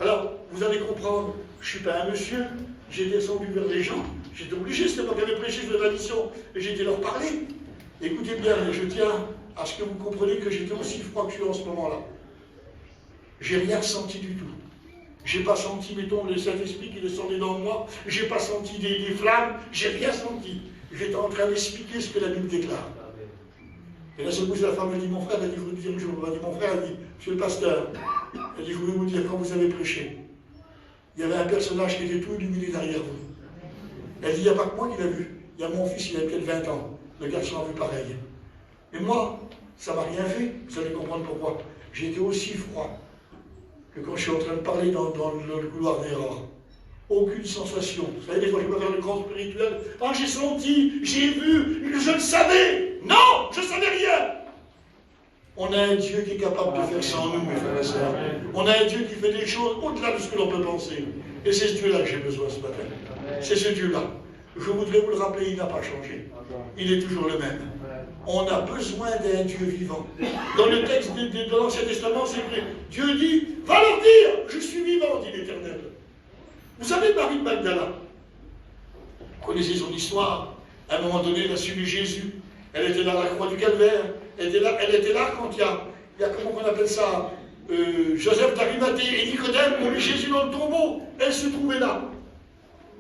Alors, vous allez comprendre, je ne suis pas un monsieur, j'ai descendu vers les gens, j'étais obligé, c'était moi qui avais prêché, je faisais la mission, et j'ai été leur parler. Écoutez bien, je tiens à ce que vous compreniez que j'étais aussi froid que je suis en ce moment-là. J'ai rien ressenti du tout. J'ai pas senti, mettons, le Saint-Esprit qui descendait dans moi. J'ai pas senti des flammes. J'ai rien senti. J'étais en train d'expliquer ce que la Bible déclare. Et là, c'est la femme me dit, mon frère, elle dit, je vous dire une chose. Elle dit, mon frère, elle dit, monsieur le pasteur, elle dit, je voulais vous dire, quand vous avez prêché, il y avait un personnage qui était tout illuminé derrière vous. Elle dit, il n'y a pas que moi qui l'a vu. Il y a mon fils, il a peut-être 20 ans. Le garçon a vu pareil. Et moi, ça ne m'a rien fait. Vous allez comprendre pourquoi. J'ai été aussi froid que quand je suis en train de parler dans le couloir d'erreur. Aucune sensation. Vous savez, des fois, je peux faire le grand spirituel. Ah, j'ai senti, j'ai vu, je le savais. Non, je ne savais rien. On a un Dieu qui est capable de faire ça en nous, mes frères et sœurs. On a un Dieu qui fait des choses au-delà de ce que l'on peut penser. Et c'est ce Dieu-là que j'ai besoin ce matin. C'est ce Dieu-là. Je voudrais vous le rappeler, il n'a pas changé. Il est toujours le même. On a besoin d'un Dieu vivant. Dans le texte de l'Ancien Testament, c'est écrit, Dieu dit, va leur dire, je suis vivant, dit l'Éternel. Vous savez, Marie de Magdala, vous connaissez son histoire. À un moment donné, elle a suivi Jésus. Elle était là à la croix du Calvaire. Elle était là quand il y a comment on appelle ça, Joseph d'Arimathée et Nicodème ont mis Jésus dans le tombeau. Elle se trouvait là.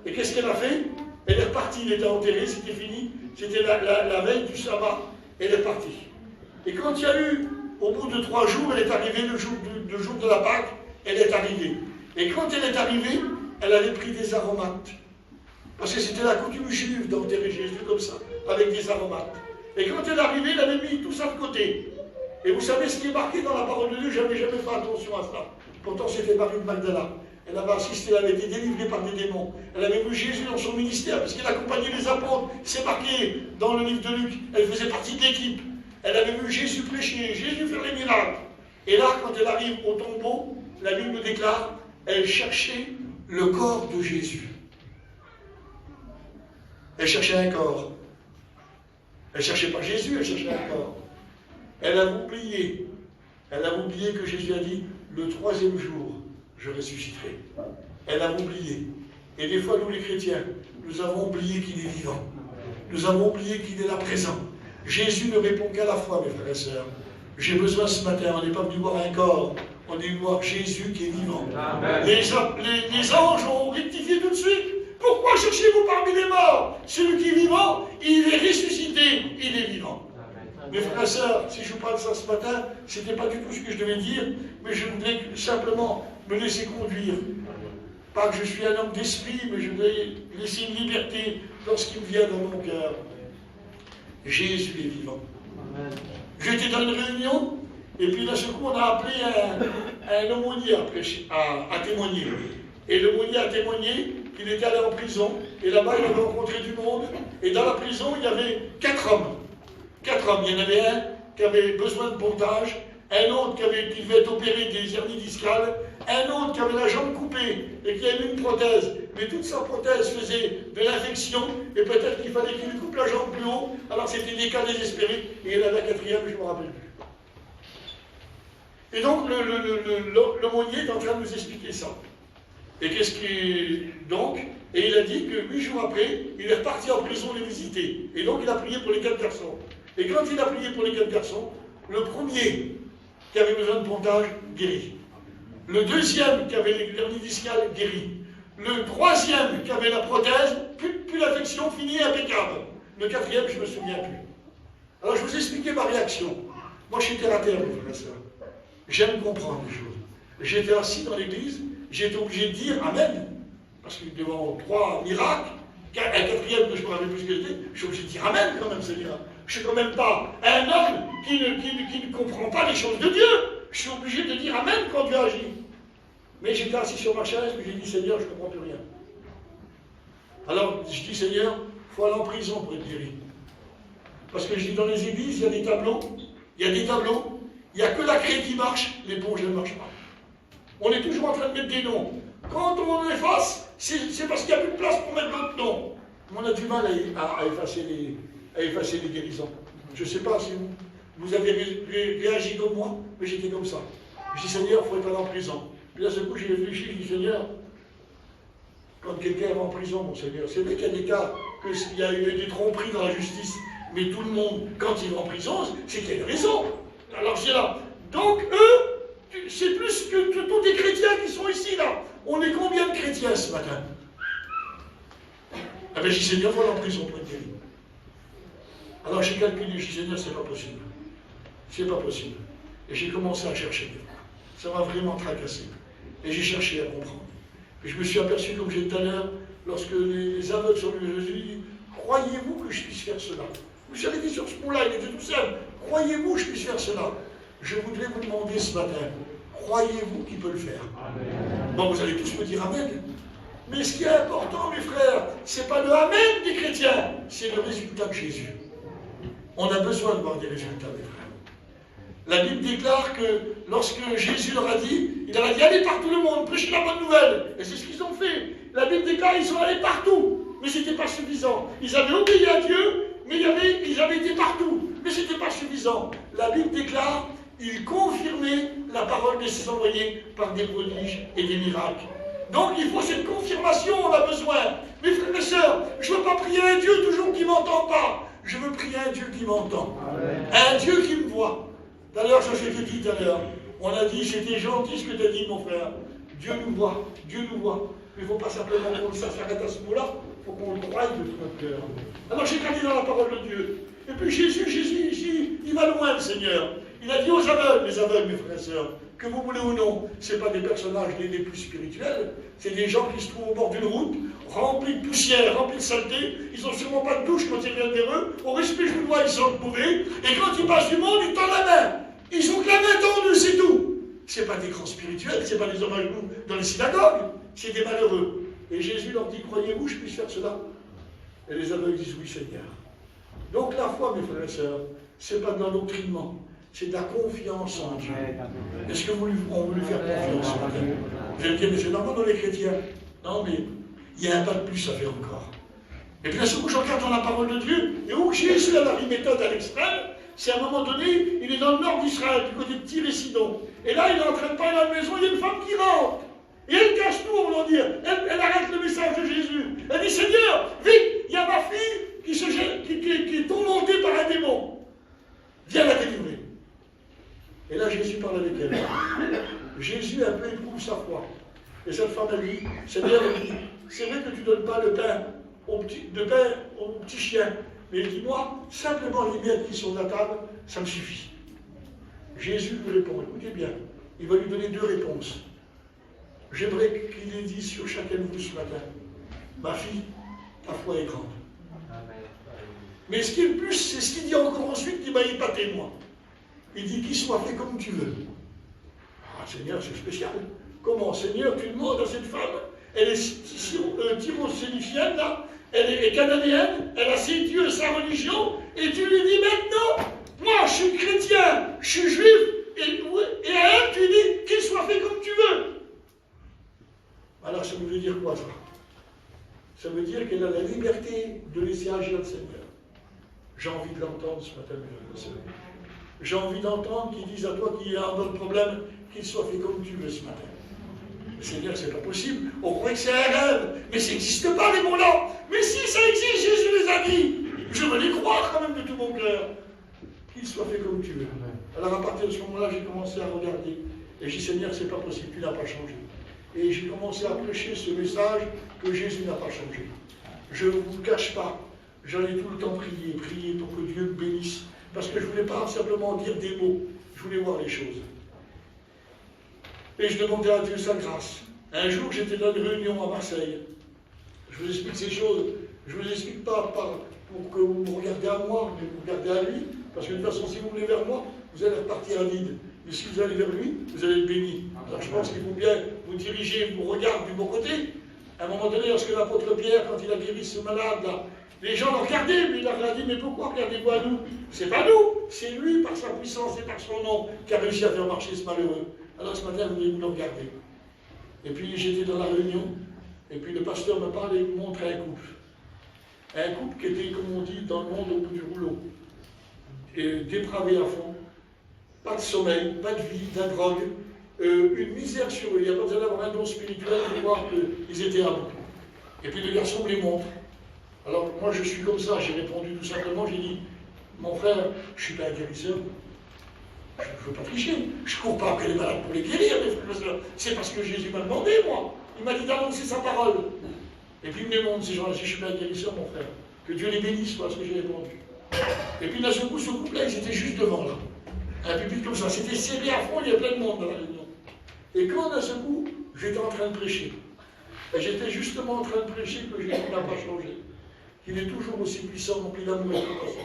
Et qu'est-ce qu'elle a fait? Elle est repartie, il était enterré, c'était fini. C'était la veille du sabbat. Elle est partie. Et quand il y a eu, au bout de 3 jours, elle est arrivée, le jour de la Pâque, elle est arrivée. Et quand elle est arrivée, elle avait pris des aromates. Parce que c'était la coutume juive d'enterrer Jésus comme ça, avec des aromates. Et quand elle est arrivée, elle avait mis tout ça de côté. Et vous savez ce qui est marqué dans la parole de Dieu, je n'avais jamais fait attention à ça. Pourtant, c'était Marie de Magdala. Elle avait assisté, elle avait été délivrée par des démons. Elle avait vu Jésus dans son ministère, parce qu'elle accompagnait les apôtres. C'est marqué dans le livre de Luc. Elle faisait partie de l'équipe. Elle avait vu Jésus prêcher, Jésus faire les miracles. Et là, quand elle arrive au tombeau, la Bible déclare, elle cherchait le corps de Jésus. Elle cherchait un corps. Elle ne cherchait pas Jésus, elle cherchait un corps. Elle a oublié que Jésus a dit, le 3e jour, je ressusciterai. Elle a oublié. Et des fois, nous les chrétiens, nous avons oublié qu'il est vivant. Nous avons oublié qu'il est là présent. Jésus ne répond qu'à la fois, mes frères et sœurs. J'ai besoin ce matin, on n'est pas venu voir un corps, on est venu voir Jésus qui est vivant. Les anges ont rectifié tout de suite. Pourquoi cherchez-vous parmi les morts? Celui qui est vivant, il est ressuscité, il est vivant. Mes frères et sœurs, si je vous parle de ça ce matin, ce n'était pas du tout ce que je devais dire, mais je voudrais simplement me laisser conduire. Pas que je suis un homme d'esprit, mais je voudrais laisser une liberté dans ce qui me vient dans mon cœur. Jésus est vivant. J'étais dans une réunion, et puis d'un seul coup, on a appelé un aumônier à témoigner. Et l'aumônier a témoigné qu'il était allé en prison, et là-bas, il avait rencontré du monde, et dans la prison, il y avait 4 hommes. 4 hommes. Il y en avait un qui avait besoin de bondage, un autre qui devait être opéré des hernies discales, un autre qui avait la jambe coupée et qui avait une prothèse. Mais toute sa prothèse faisait de l'infection, et peut-être qu'il fallait qu'il lui coupe la jambe plus haut, alors c'était des cas désespérés, et il y en avait un 4e, je ne me rappelle plus. Et donc, l'aumônier est en train de nous expliquer ça. Et qu'est-ce qui... Donc, et il a dit que 8 jours après, il est reparti en prison les visiter. Et donc, il a prié pour les 4 garçons. Et quand il a prié pour les 4 garçons, le premier qui avait besoin de bondage, guéri. Le 2e qui avait les hernies discales, guéri. Le 3e qui avait la prothèse, plus l'infection, fini, impeccable. Le 4e, je ne me souviens plus. Alors, je vous expliquais ma réaction. Moi, je suis terre à terre, mes frères et sœurs. J'aime comprendre les choses. J'étais assis dans l'église, j'étais obligé de dire Amen. Parce que devant 3 miracles, un 4e que je me rappelle plus ce que c'était, je suis obligé de dire Amen quand même, c'est-à-dire. Je ne suis quand même pas un homme qui ne comprend pas les choses de Dieu. Je suis obligé de dire Amen quand Dieu agit. Mais j'étais assis sur ma chaise, et j'ai dit Seigneur, je ne comprends plus rien. Alors je dis Seigneur, il faut aller en prison pour être guéri. Parce que je dis dans les églises, il y a des tableaux, il n'y a que la craie qui marche, l'éponge ne marche pas. On est toujours en train de mettre des noms. Quand on efface, c'est parce qu'il n'y a plus de place pour mettre d'autres noms. On a du mal à effacer les guérisons. Je ne sais pas si vous avez réagi comme moi, mais j'étais comme ça. Je dis Seigneur, il faut être allé en prison. Puis d'un seul coup, j'ai réfléchi, je dis Seigneur, quand quelqu'un est en prison, mon Seigneur, c'est vrai qu'il y a des cas, qu'il y a eu des tromperies dans la justice, Mais tout le monde, quand il va en prison, c'est qu'il y a une raison. Alors c'est là. Donc eux, c'est plus que tous les chrétiens qui sont ici, là. On est combien de chrétiens ce matin? Ah ben, j'ai dit, Seigneur, voilà en prison pour être guéri. Alors j'ai calculé, j'ai dit, Seigneur, c'est pas possible. C'est pas possible. Et j'ai commencé à chercher. Ça m'a vraiment tracassé. Et j'ai cherché à comprendre. Et je me suis aperçu, comme j'ai dit tout à l'heure, lorsque les aveugles sont venus, Jésus dit, croyez-vous que je puisse faire cela? Vous avez dit sur ce point-là, il était tout simple. Croyez-vous que je puisse faire cela? Je voudrais vous demander ce matin, croyez-vous qu'il peut le faire? Amen. Bon, vous allez tous me dire Amen. Mais ce qui est important, mes frères, ce n'est pas le Amen des chrétiens, c'est le résultat de Jésus. On a besoin de voir des résultats, mes frères. La Bible déclare que lorsque Jésus leur a dit, il leur a dit, allez par tout le monde, prêchez la bonne nouvelle. Et c'est ce qu'ils ont fait. La Bible déclare qu'ils sont allés partout, mais ce n'était pas suffisant. Ils avaient obéi à Dieu, mais ils avaient été partout, mais ce n'était pas suffisant. La Bible déclare, ils confirmaient la parole de ses envoyés par des prodiges et des miracles. Donc il faut cette confirmation, on a besoin. Mes frères et sœurs, je ne veux pas prier à un Dieu toujours qui ne m'entend pas. Je veux prier à un Dieu qui m'entend. Un Dieu qui me voit. D'ailleurs, ça je t'ai dit tout à l'heure. On a dit, c'était gentil ce que tu as dit, mon frère. Dieu nous voit, Dieu nous voit. Mais il ne faut pas simplement qu'on s'arrête à ce mot-là, il faut qu'on le croie de tout notre cœur. Alors j'ai regardé dans la parole de Dieu. Et puis Jésus ici, il va loin, le Seigneur. Il a dit aux aveugles, les aveugles, mes frères et sœurs, que vous voulez ou non, ce n'est pas des personnages les plus spirituels, c'est des gens qui se trouvent au bord d'une route, remplis de poussière, remplis de saleté, ils n'ont sûrement pas de douche quand ils viennent vers eux, au respect je dois, ils sont bourrés, et quand ils passent du monde, ils tendent la main. Ils ont que la main tendue, c'est tout. Ce n'est pas des grands spirituels, ce n'est pas des hommes à genoux dans les synagogues, c'est des malheureux. Et Jésus leur dit, croyez-vous, je puisse faire cela? Et les aveugles disent, oui Seigneur. Donc la foi, mes frères et sœurs, ce n'est pas de l'endoctrinement, c'est de la confiance en Dieu. Est-ce que on veut lui faire confiance? Vous allez me dire, mais c'est normal dans les chrétiens. Non, mais il y a un pas de plus à faire encore. Et bien sûr, je regarde dans la parole de Dieu, et où Jésus a la méthode à l'extrême, c'est à un moment donné, il est dans le nord d'Israël, du côté de Tyr et Sidon. Et là, il est en train de parler dans la maison, il y a une femme qui rentre. Et elle cache tout, on va dire. Elle arrête le message de Jésus. Elle dit, Seigneur, vite, il y a ma fille qui est tourmentée par un démon. Viens la délivrer. Et là, Jésus parle avec elle. Jésus un peu éprouve sa foi. Et cette femme, elle dit, Seigneur, c'est vrai que tu ne donnes pas le pain au petit chien, mais dis-moi, simplement les miettes qui sont à la table, ça me suffit. Jésus lui répond, écoutez bien, il va lui donner deux réponses. J'aimerais qu'il ait dit sur chacun de vous ce matin, ma fille, ta foi est grande. Mais ce qui est le plus, c'est ce qu'il dit encore ensuite qui m'a épaté, moi. Il dit qu'il soit fait comme tu veux. Ah, Seigneur, c'est spécial. Comment, Seigneur, tu demandes à cette femme, elle est tyro-sénicienne, là, elle est cananéenne, elle a ses dieux, sa religion, et tu lui dis maintenant, moi, je suis chrétien, je suis juif, et à elle, tu dis qu'il soit fait comme tu veux. Alors, ça veut dire quoi, ça? Ça veut dire qu'elle a la liberté de laisser agir le Seigneur. J'ai envie de l'entendre ce matin, mes frères. J'ai envie d'entendre qu'ils disent à toi qu'il y a un autre problème, qu'il soit fait comme tu veux ce matin. Mais Seigneur, c'est pas possible. On croit que c'est un rêve. Mais ça n'existe pas, les mots-là. Mais si, ça existe, Jésus les a dit. Je veux les croire quand même de tout mon cœur. Qu'il soit fait comme tu veux. Alors à partir de ce moment-là, j'ai commencé à regarder. Et j'ai dit, Seigneur, c'est pas possible, tu n'as pas changé. Et j'ai commencé à prêcher ce message que Jésus n'a pas changé. Je ne vous cache pas. J'allais tout le temps prier pour que Dieu me bénisse. Parce que je ne voulais pas simplement dire des mots. Je voulais voir les choses. Et je demandais à Dieu sa grâce. Un jour, j'étais dans une réunion à Marseille. Je vous explique ces choses. Je ne vous explique pas pour que vous me regardiez à moi, mais vous regardez à lui. Parce que de toute façon, si vous venez vers moi, vous allez repartir à vide. Mais si vous allez vers lui, vous allez être béni. Alors je pense qu'il faut bien vous diriger vos regards du bon côté. À un moment donné, lorsque l'apôtre Pierre, quand il a guéri ce malade-là, les gens l'ont regardé, mais il leur a dit, mais pourquoi regardez-vous à nous? C'est pas nous, c'est lui, par sa puissance et par son nom, qui a réussi à faire marcher ce malheureux. Alors ce matin, vous devez vous le regarder. Et puis j'étais dans la réunion, et puis le pasteur me parle et me montrait un couple. Un couple qui était, comme on dit, dans le monde au bout du rouleau. Et dépravé à fond. Pas de sommeil, pas de vie, de la drogue. Une misère sur eux. Il n'y a pas besoin d'avoir un don spirituel pour voir qu'ils étaient à bout. Et puis le garçon me les montre. Alors moi je suis comme ça, j'ai répondu tout simplement, j'ai dit, Mon frère, je ne suis pas un guérisseur. Je ne veux pas tricher. Je ne cours pas après les malades pour les guérir, mes frères et sœurs. C'est parce que Jésus m'a demandé, moi. Il m'a dit d'annoncer sa parole. Et puis il me demande, ces gens-là, si je suis pas un guérisseur, mon frère, que Dieu les bénisse, voilà ce que j'ai répondu. Et puis d'un seul coup, ce couple-là, ils étaient juste devant, là. Un public comme ça, c'était serré à fond, il y a plein de monde dans la réunion. Et quand d'un seul coup, j'étais en train de prêcher, et j'étais justement en train de prêcher que Jésus n'a pas changé, qu'il est toujours aussi puissant, rempli d'amour et de compassion.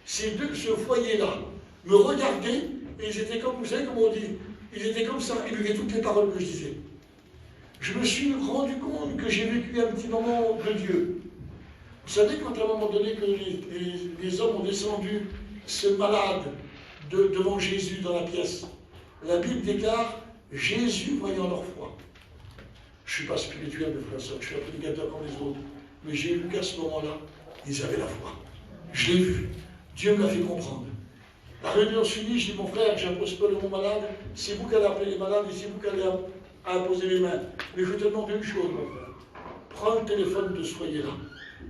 Ce foyer-là me regardaient, et ils étaient comme, vous savez comment on dit, ils étaient comme ça, ils buvaient toutes les paroles que je disais. Je me suis rendu compte que j'ai vécu un petit moment de Dieu. Vous savez, quand à un moment donné que les hommes ont descendu ce malade devant Jésus dans la pièce, la Bible déclare Jésus voyant leur foi. Je ne suis pas spirituel, mes frères et sœurs, je suis un prédicateur comme les autres, mais j'ai vu qu'à ce moment-là, ils avaient la foi. Je l'ai vu. Dieu me l'a fait comprendre. La réunion se finit, je dis, mon frère, j'impose pas le mot malade, c'est vous qui allez appeler les malades et c'est vous qui allez imposer les mains. Mais je te demande une chose, mon frère. Prends le téléphone de ce foyer-là,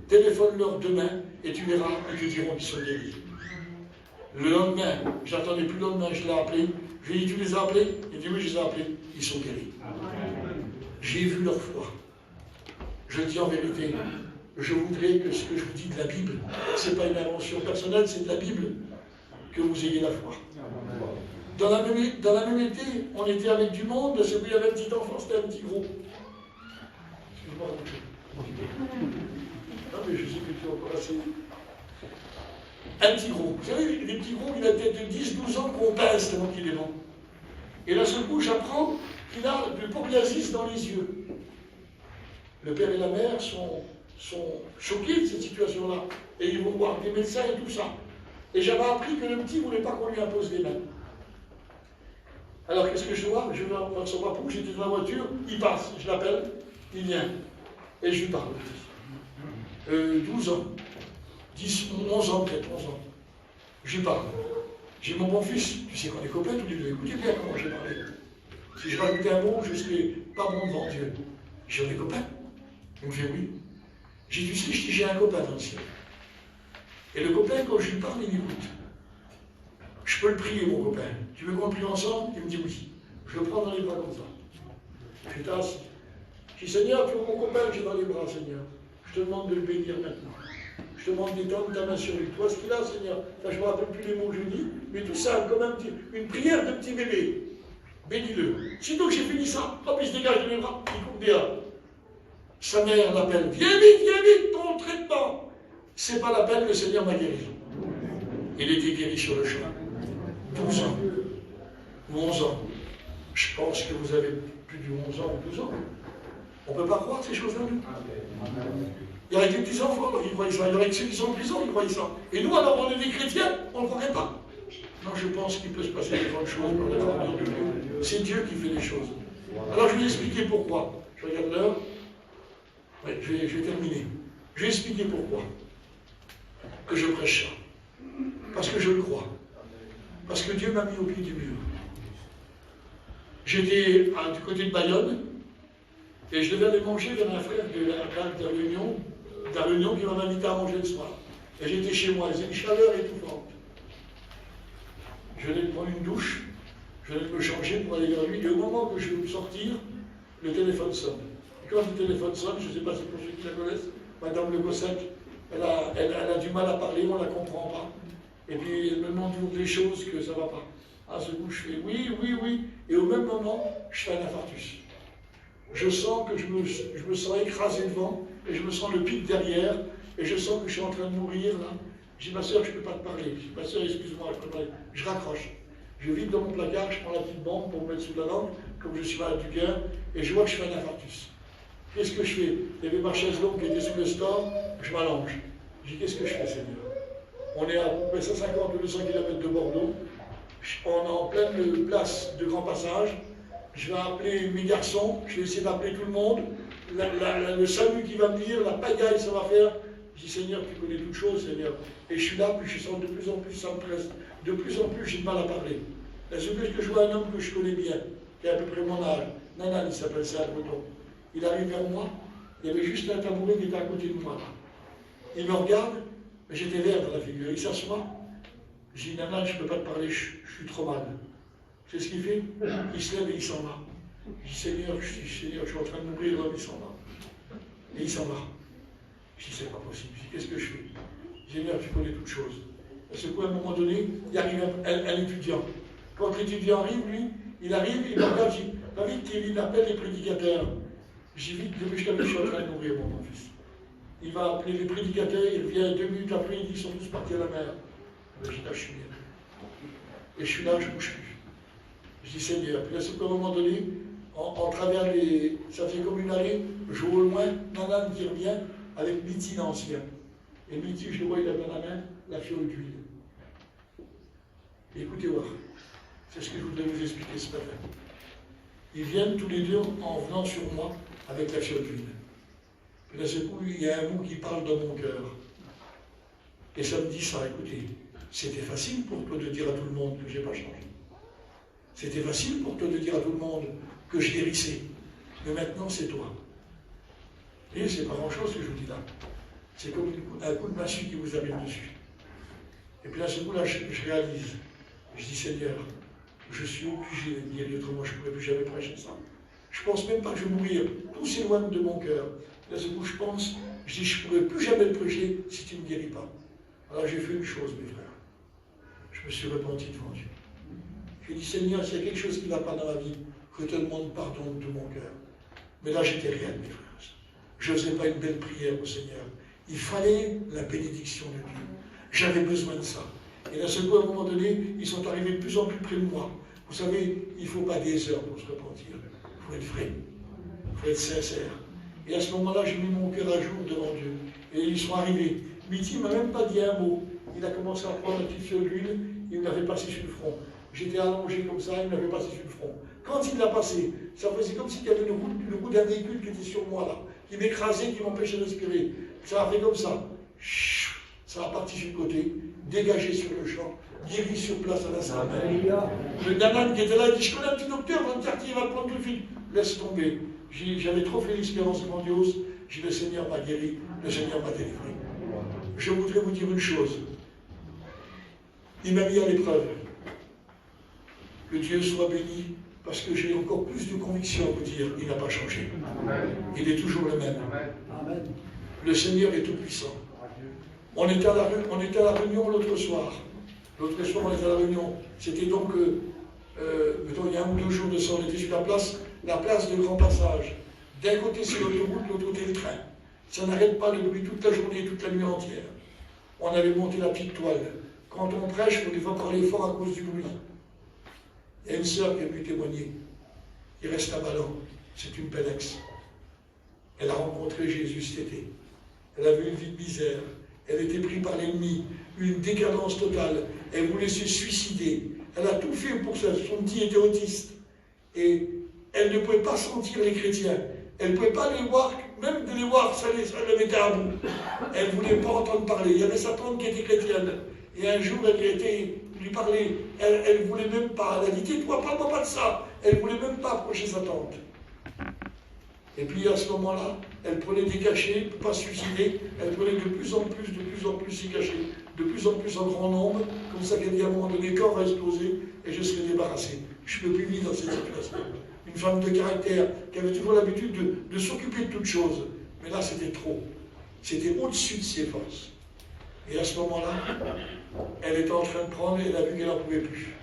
téléphone-leur demain et tu verras, ils te diront qu'ils sont guéris. Le lendemain, j'attendais plus le lendemain, je l'ai appelé. Je lui ai dit, tu les as appelés? Il dit, oui, je les ai appelés. Ils sont guéris. J'ai vu leur foi. Je dis en vérité, je voudrais que ce que je vous dis de la Bible, ce n'est pas une invention personnelle, c'est de la Bible, que vous ayez la foi. Dans la même été, on était avec du monde, c'est où il y avait un petit enfant, c'était un petit gros. Excuse-moi. Non, mais je sais que tu es encore assez... Un petit gros. Vous savez, les petits gros, il a peut-être de 10-12 ans qu'on pince tellement qu'il est bon. Et là, ce coup, j'apprends qu'il a du poriasis dans les yeux. Le père et la mère sont choqués de cette situation-là. Et ils vont voir des médecins et tout ça. Et j'avais appris que le petit ne voulait pas qu'on lui impose les mains. Alors, qu'est-ce que je vois? Je vais voir son papou, j'étais dans la voiture, il passe, je l'appelle, il vient. Et je lui parle. 12 ans. 10, 11 ans peut-être, 11 ans. Je lui parle. J'ai mon bon fils, tu sais qu'on est copains tous les deux, écoutez bien comment j'ai parlé. Si je rajoutais un mot, je ne serais pas bon devant Dieu. J'ai des copains. Il me fait oui. J'ai dit, tu sais, j'ai un copain dans le ciel. Et le copain, quand je lui parle, il m'écoute. Je peux le prier, mon copain. Tu veux qu'on le prie ensemble? Il me dit oui. Je le prends dans les bras comme ça. Je suis assis. Je dis, Seigneur, tu vois mon copain que j'ai dans les bras, Seigneur. Je te demande de le bénir maintenant. Je te demande d'étendre ta main sur lui. Toi, ce qu'il a, Seigneur. Enfin, je ne me rappelle plus les mots que je dis, mais tout ça, comme une prière de petit bébé. Bénis-le. Sinon que j'ai fini ça, hop, il se dégage de mes bras, il coupe des arbres. Sa mère l'appelle. Viens vite, ton traitement. C'est pas l'appel, le Seigneur m'a guéri. Il était guéri sur le chemin. 12 ans. Ou 11 ans. Je pense que vous avez plus de 11 ans ou 12 ans. On ne peut pas croire ces choses-là, nous. Il y aurait des petits enfants qui croyaient ça. Il y aurait que ceux qui sont en prison qui croyaient ça. Et nous, alors, on est des chrétiens, on ne le croirait pas. Non, je pense qu'il peut se passer des grandes choses par la grandeur de Dieu. C'est Dieu qui fait les choses. Alors, je vais expliquer pourquoi. Je regarde l'heure. Oui, je vais terminer. Je vais expliquer pourquoi que je prêche ça. Parce que je le crois. Parce que Dieu m'a mis au pied du mur. J'étais du côté de Bayonne et je devais aller manger vers un frère de la Réunion qui m'a invité à manger le soir. Et j'étais chez moi, il y avait une chaleur étouffante. Je venais de prendre une douche, je venais de me changer pour aller vers lui, et au moment que je vais me sortir, le téléphone sonne. Et quand le téléphone sonne, je ne sais pas si pour ceux qui la connaissent, Madame Le Gossec, elle a du mal à parler, on ne la comprend pas. Et puis elle me demande des choses que ça ne va pas. À ce coup, je fais oui, et au même moment, je fais un infarctus. Je sens que je me sens écrasé devant, et je me sens le pic derrière, et je sens que je suis en train de mourir là. Je dis, ma soeur, je ne peux pas te parler. Je dis, ma soeur, excuse-moi, je ne peux pas parler. Je raccroche. Je vide dans mon placard, je prends la petite bombe pour me mettre sous la langue, comme je suis malade du cœur, et je vois que je fais un infarctus. Qu'est-ce que je fais? Il y avait ma chaise longue qui était sous le store, je m'allonge. Je dis, qu'est-ce que je fais, Seigneur? On est à peu près 150 ou 200 km de Bordeaux. On est en pleine place de Grand Passage. Je vais appeler mes garçons, je vais essayer d'appeler tout le monde. Le salut qui va venir, la pagaille, ça va faire. Je dis, Seigneur, tu connais toutes choses, Seigneur. Et je suis là, puis je sens de plus en plus, ça me presse. De plus en plus, j'ai de mal à parler. La seule chose que je vois un homme que je connais bien, qui a à peu près mon âge, Nanan, il s'appelle ça, Breton. Il arrive vers moi, il y avait juste un tabouret qui était à côté de moi. Il me regarde, j'étais vert dans la figure. Il s'assoit, Je dis, Nana, je ne peux pas te parler, je suis trop mal. C'est ce qu'il fait? Il se lève et il s'en va. Je dis, Seigneur, je suis en train de mourir, l'homme, il s'en va. Et il s'en va. Je dis, c'est pas possible. Je dis, qu'est-ce que je fais? Seigneur, tu connais toutes choses. Parce qu'à un moment donné, il arrive un étudiant. Quand l'étudiant arrive, lui, il arrive, il me regarde, il dit, va vite, il appelle les prédicateurs. Je dis, vite, dépêche-toi, je suis en train de mourir, mon fils. Il va appeler les prédicateurs, il revient 2 minutes après, il dit, ils sont tous partis à la mer. Je dis, là, je suis bien. Et je suis là, je ne bouge plus. Je dis, Seigneur. Puis là, c'est qu'à un moment donné, en travers les. Ça fait comme une allée, je vois au loin, Nanan qui revient avec Miti l'ancien. Et Miti, je le vois, il a dans la main la fiole d'huile. Écoutez voir. C'est ce que je voudrais vous expliquer ce matin. Ils viennent tous les deux en venant sur moi avec la fiole d'huile. Puis là, c'est coup, il y a un mot qui parle dans mon cœur. Et ça me dit ça, écoutez, c'était facile pour toi de dire à tout le monde que je n'ai pas changé. C'était facile pour toi de dire à tout le monde que je guérissais. Mais maintenant, c'est toi. Et c'est pas grand-chose que je vous dis là. C'est comme un coup de massue qui vous arrive dessus. Et puis là, ce coup-là, je réalise. Je dis, Seigneur, je suis obligé de guérir, autrement je ne pourrais plus jamais prêcher ça. Je ne pense même pas que je vais mourir. Tout s'éloigne de mon cœur. Là, ce coup, je pense, je dis, je ne pourrais plus jamais le prêcher si tu ne me guéris pas. Alors j'ai fait une chose, mes frères. Je me suis repenti devant Dieu. J'ai dit, Seigneur, s'il y a quelque chose qui ne va pas dans ma vie, je te demande pardon de tout mon cœur. Mais là, j'étais rien, mes frères. Je ne faisais pas une belle prière au Seigneur. Il fallait la bénédiction de Dieu. J'avais besoin de ça. Et là, ce coup, à un moment donné, ils sont arrivés de plus en plus près de moi. Vous savez, il ne faut pas des heures pour se repentir. Il faut être vrai. Il faut être sincère. Et à ce moment-là, j'ai mis mon cœur à jour devant Dieu. Et ils sont arrivés. Miti ne m'a même pas dit un mot. Il a commencé à prendre un petit fiole d'huile, il me l'avait passé sur le front. J'étais allongé comme ça, il me l'avait passé sur le front. Quand il l'a passé, ça faisait comme s'il y avait le roue d'un véhicule qui était sur moi là, qui m'écrasait, qui m'empêchait de respirer. Ça a fait comme ça. Ça a parti sur le côté, dégagé sur le champ, guéri sur place à l'instant même. Le Nanan qui était là, il dit, je connais un petit docteur dans le quartier, il va le prendre tout de suite. Laisse tomber. J'avais trop fait l'expérience grandiose. J'ai dit, le Seigneur m'a guéri, le Seigneur m'a délivré. Je voudrais vous dire une chose. Il m'a mis à l'épreuve. Que Dieu soit béni, parce que j'ai encore plus de conviction à vous dire, il n'a pas changé. Il est toujours le même. Le Seigneur est tout-puissant. On était à la réunion l'autre soir. L'autre soir, on était à la réunion. C'était donc, il y a 1 ou 2 jours de ça, on était sur la place de Grand Passage. D'un côté, c'est l'autoroute, de l'autre côté, le train. Ça n'arrête pas le bruit toute la journée, toute la nuit entière. On avait monté la petite toile. Quand on prêche, on doit parler fort à cause du bruit. Il y a une sœur qui est venue témoigner. Il reste à Ballon. C'est une Pélex. Elle a rencontré Jésus cet été. Elle avait une vie de misère. Elle était prise par l'ennemi. Une décadence totale. Elle voulait se suicider. Elle a tout fait pour ça. Son petit était autiste. Et elle ne pouvait pas sentir les chrétiens. Elle ne pouvait pas les voir, même de les voir, ça les mettait à bout. Elle ne voulait pas entendre parler. Il y avait sa tante qui était chrétienne. Et un jour, elle lui parlait. Elle ne voulait même pas. Elle a dit, tais-toi, parle-moi pas de ça. Elle ne voulait même pas approcher sa tante. Et puis à ce moment-là, elle prenait des cachets, pour ne pas se suicider. Elle prenait de plus en plus ces cachets. De plus en plus en grand nombre. Comme ça qu'elle dit à un moment donné, quand va exploser et je serai débarrassé. Je ne peux plus vivre dans cette situation. Une femme de caractère qui avait toujours l'habitude de s'occuper de toutes choses. Mais là, c'était trop. C'était au-dessus de ses forces. Et à ce moment-là, elle était en train de prendre et elle a vu qu'elle n'en pouvait plus.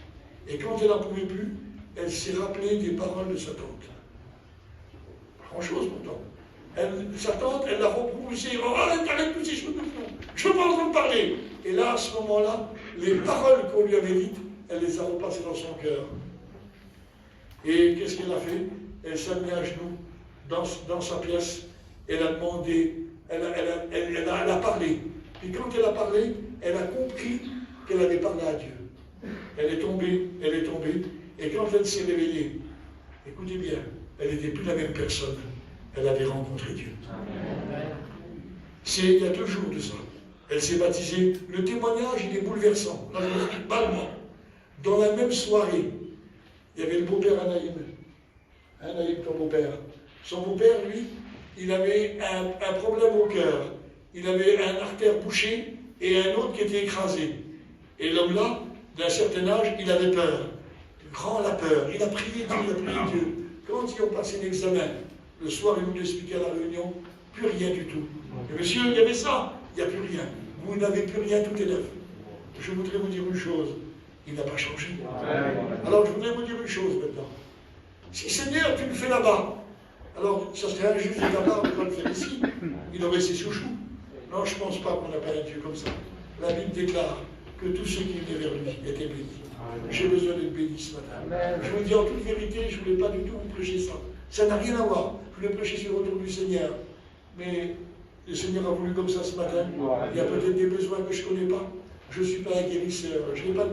Et quand elle n'en pouvait plus, elle s'est rappelée des paroles de sa tante. Grand-chose pourtant. Sa tante, elle l'a repoussée. Oh, arrête tous ces choses. Je ne veux pas entendre parler. Et là, à ce moment-là, les paroles qu'on lui avait dites, elle les a repassées dans son cœur. Et qu'est-ce qu'elle a fait? Elle s'est mise à genoux dans sa pièce. Elle a demandé, elle a parlé. Puis quand elle a parlé, elle a compris qu'elle avait parlé à Dieu. Elle est tombée. Et quand elle s'est réveillée, écoutez bien, elle n'était plus la même personne. Elle avait rencontré Dieu. Il y a 2 jours de ça. Elle s'est baptisée. Le témoignage, il est bouleversant. Là, je vous explique balement. Dans la même soirée, il y avait le beau-père Anaïm. Anaïm, ton beau-père. Son beau-père, lui, il avait un problème au cœur. Il avait un artère bouchée et un autre qui était écrasé. Et l'homme-là, d'un certain âge, il avait peur. Grand la peur. Il a prié Dieu, il a prié Dieu. Quand ils ont passé l'examen, le soir, ils nous expliquaient à la réunion, plus rien du tout. Et monsieur, il y avait ça, il n'y a plus rien. Vous n'avez plus rien, tout est neuf. Je voudrais vous dire une chose, il n'a pas changé. Alors je voudrais vous dire une chose maintenant. Si Seigneur, tu le fais là-bas, alors ça serait injuste de ta part de ne pas le faire ici. Il aurait ses chouchous. Non, je ne pense pas qu'on appelle un Dieu comme ça. La Bible déclare que tous ceux qui venaient vers lui étaient bénis. J'ai besoin d'être béni ce matin. Je vous dis en toute vérité, je ne voulais pas du tout vous prêcher ça. Ça n'a rien à voir. Je voulais prêcher sur le retour du Seigneur. Mais le Seigneur a voulu comme ça ce matin. Il y a peut-être des besoins que je ne connais pas. Je ne suis pas un guérisseur. Je n'ai pas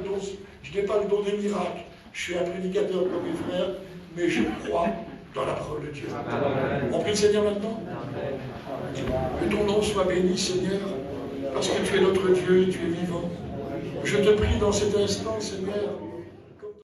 le don des miracles. Je suis un prédicateur comme mes frères, mais je crois dans la parole de Dieu. On prie le Seigneur maintenant. Que ton nom soit béni, Seigneur, parce que tu es notre Dieu et tu es vivant. Je te prie dans cet instant, Seigneur,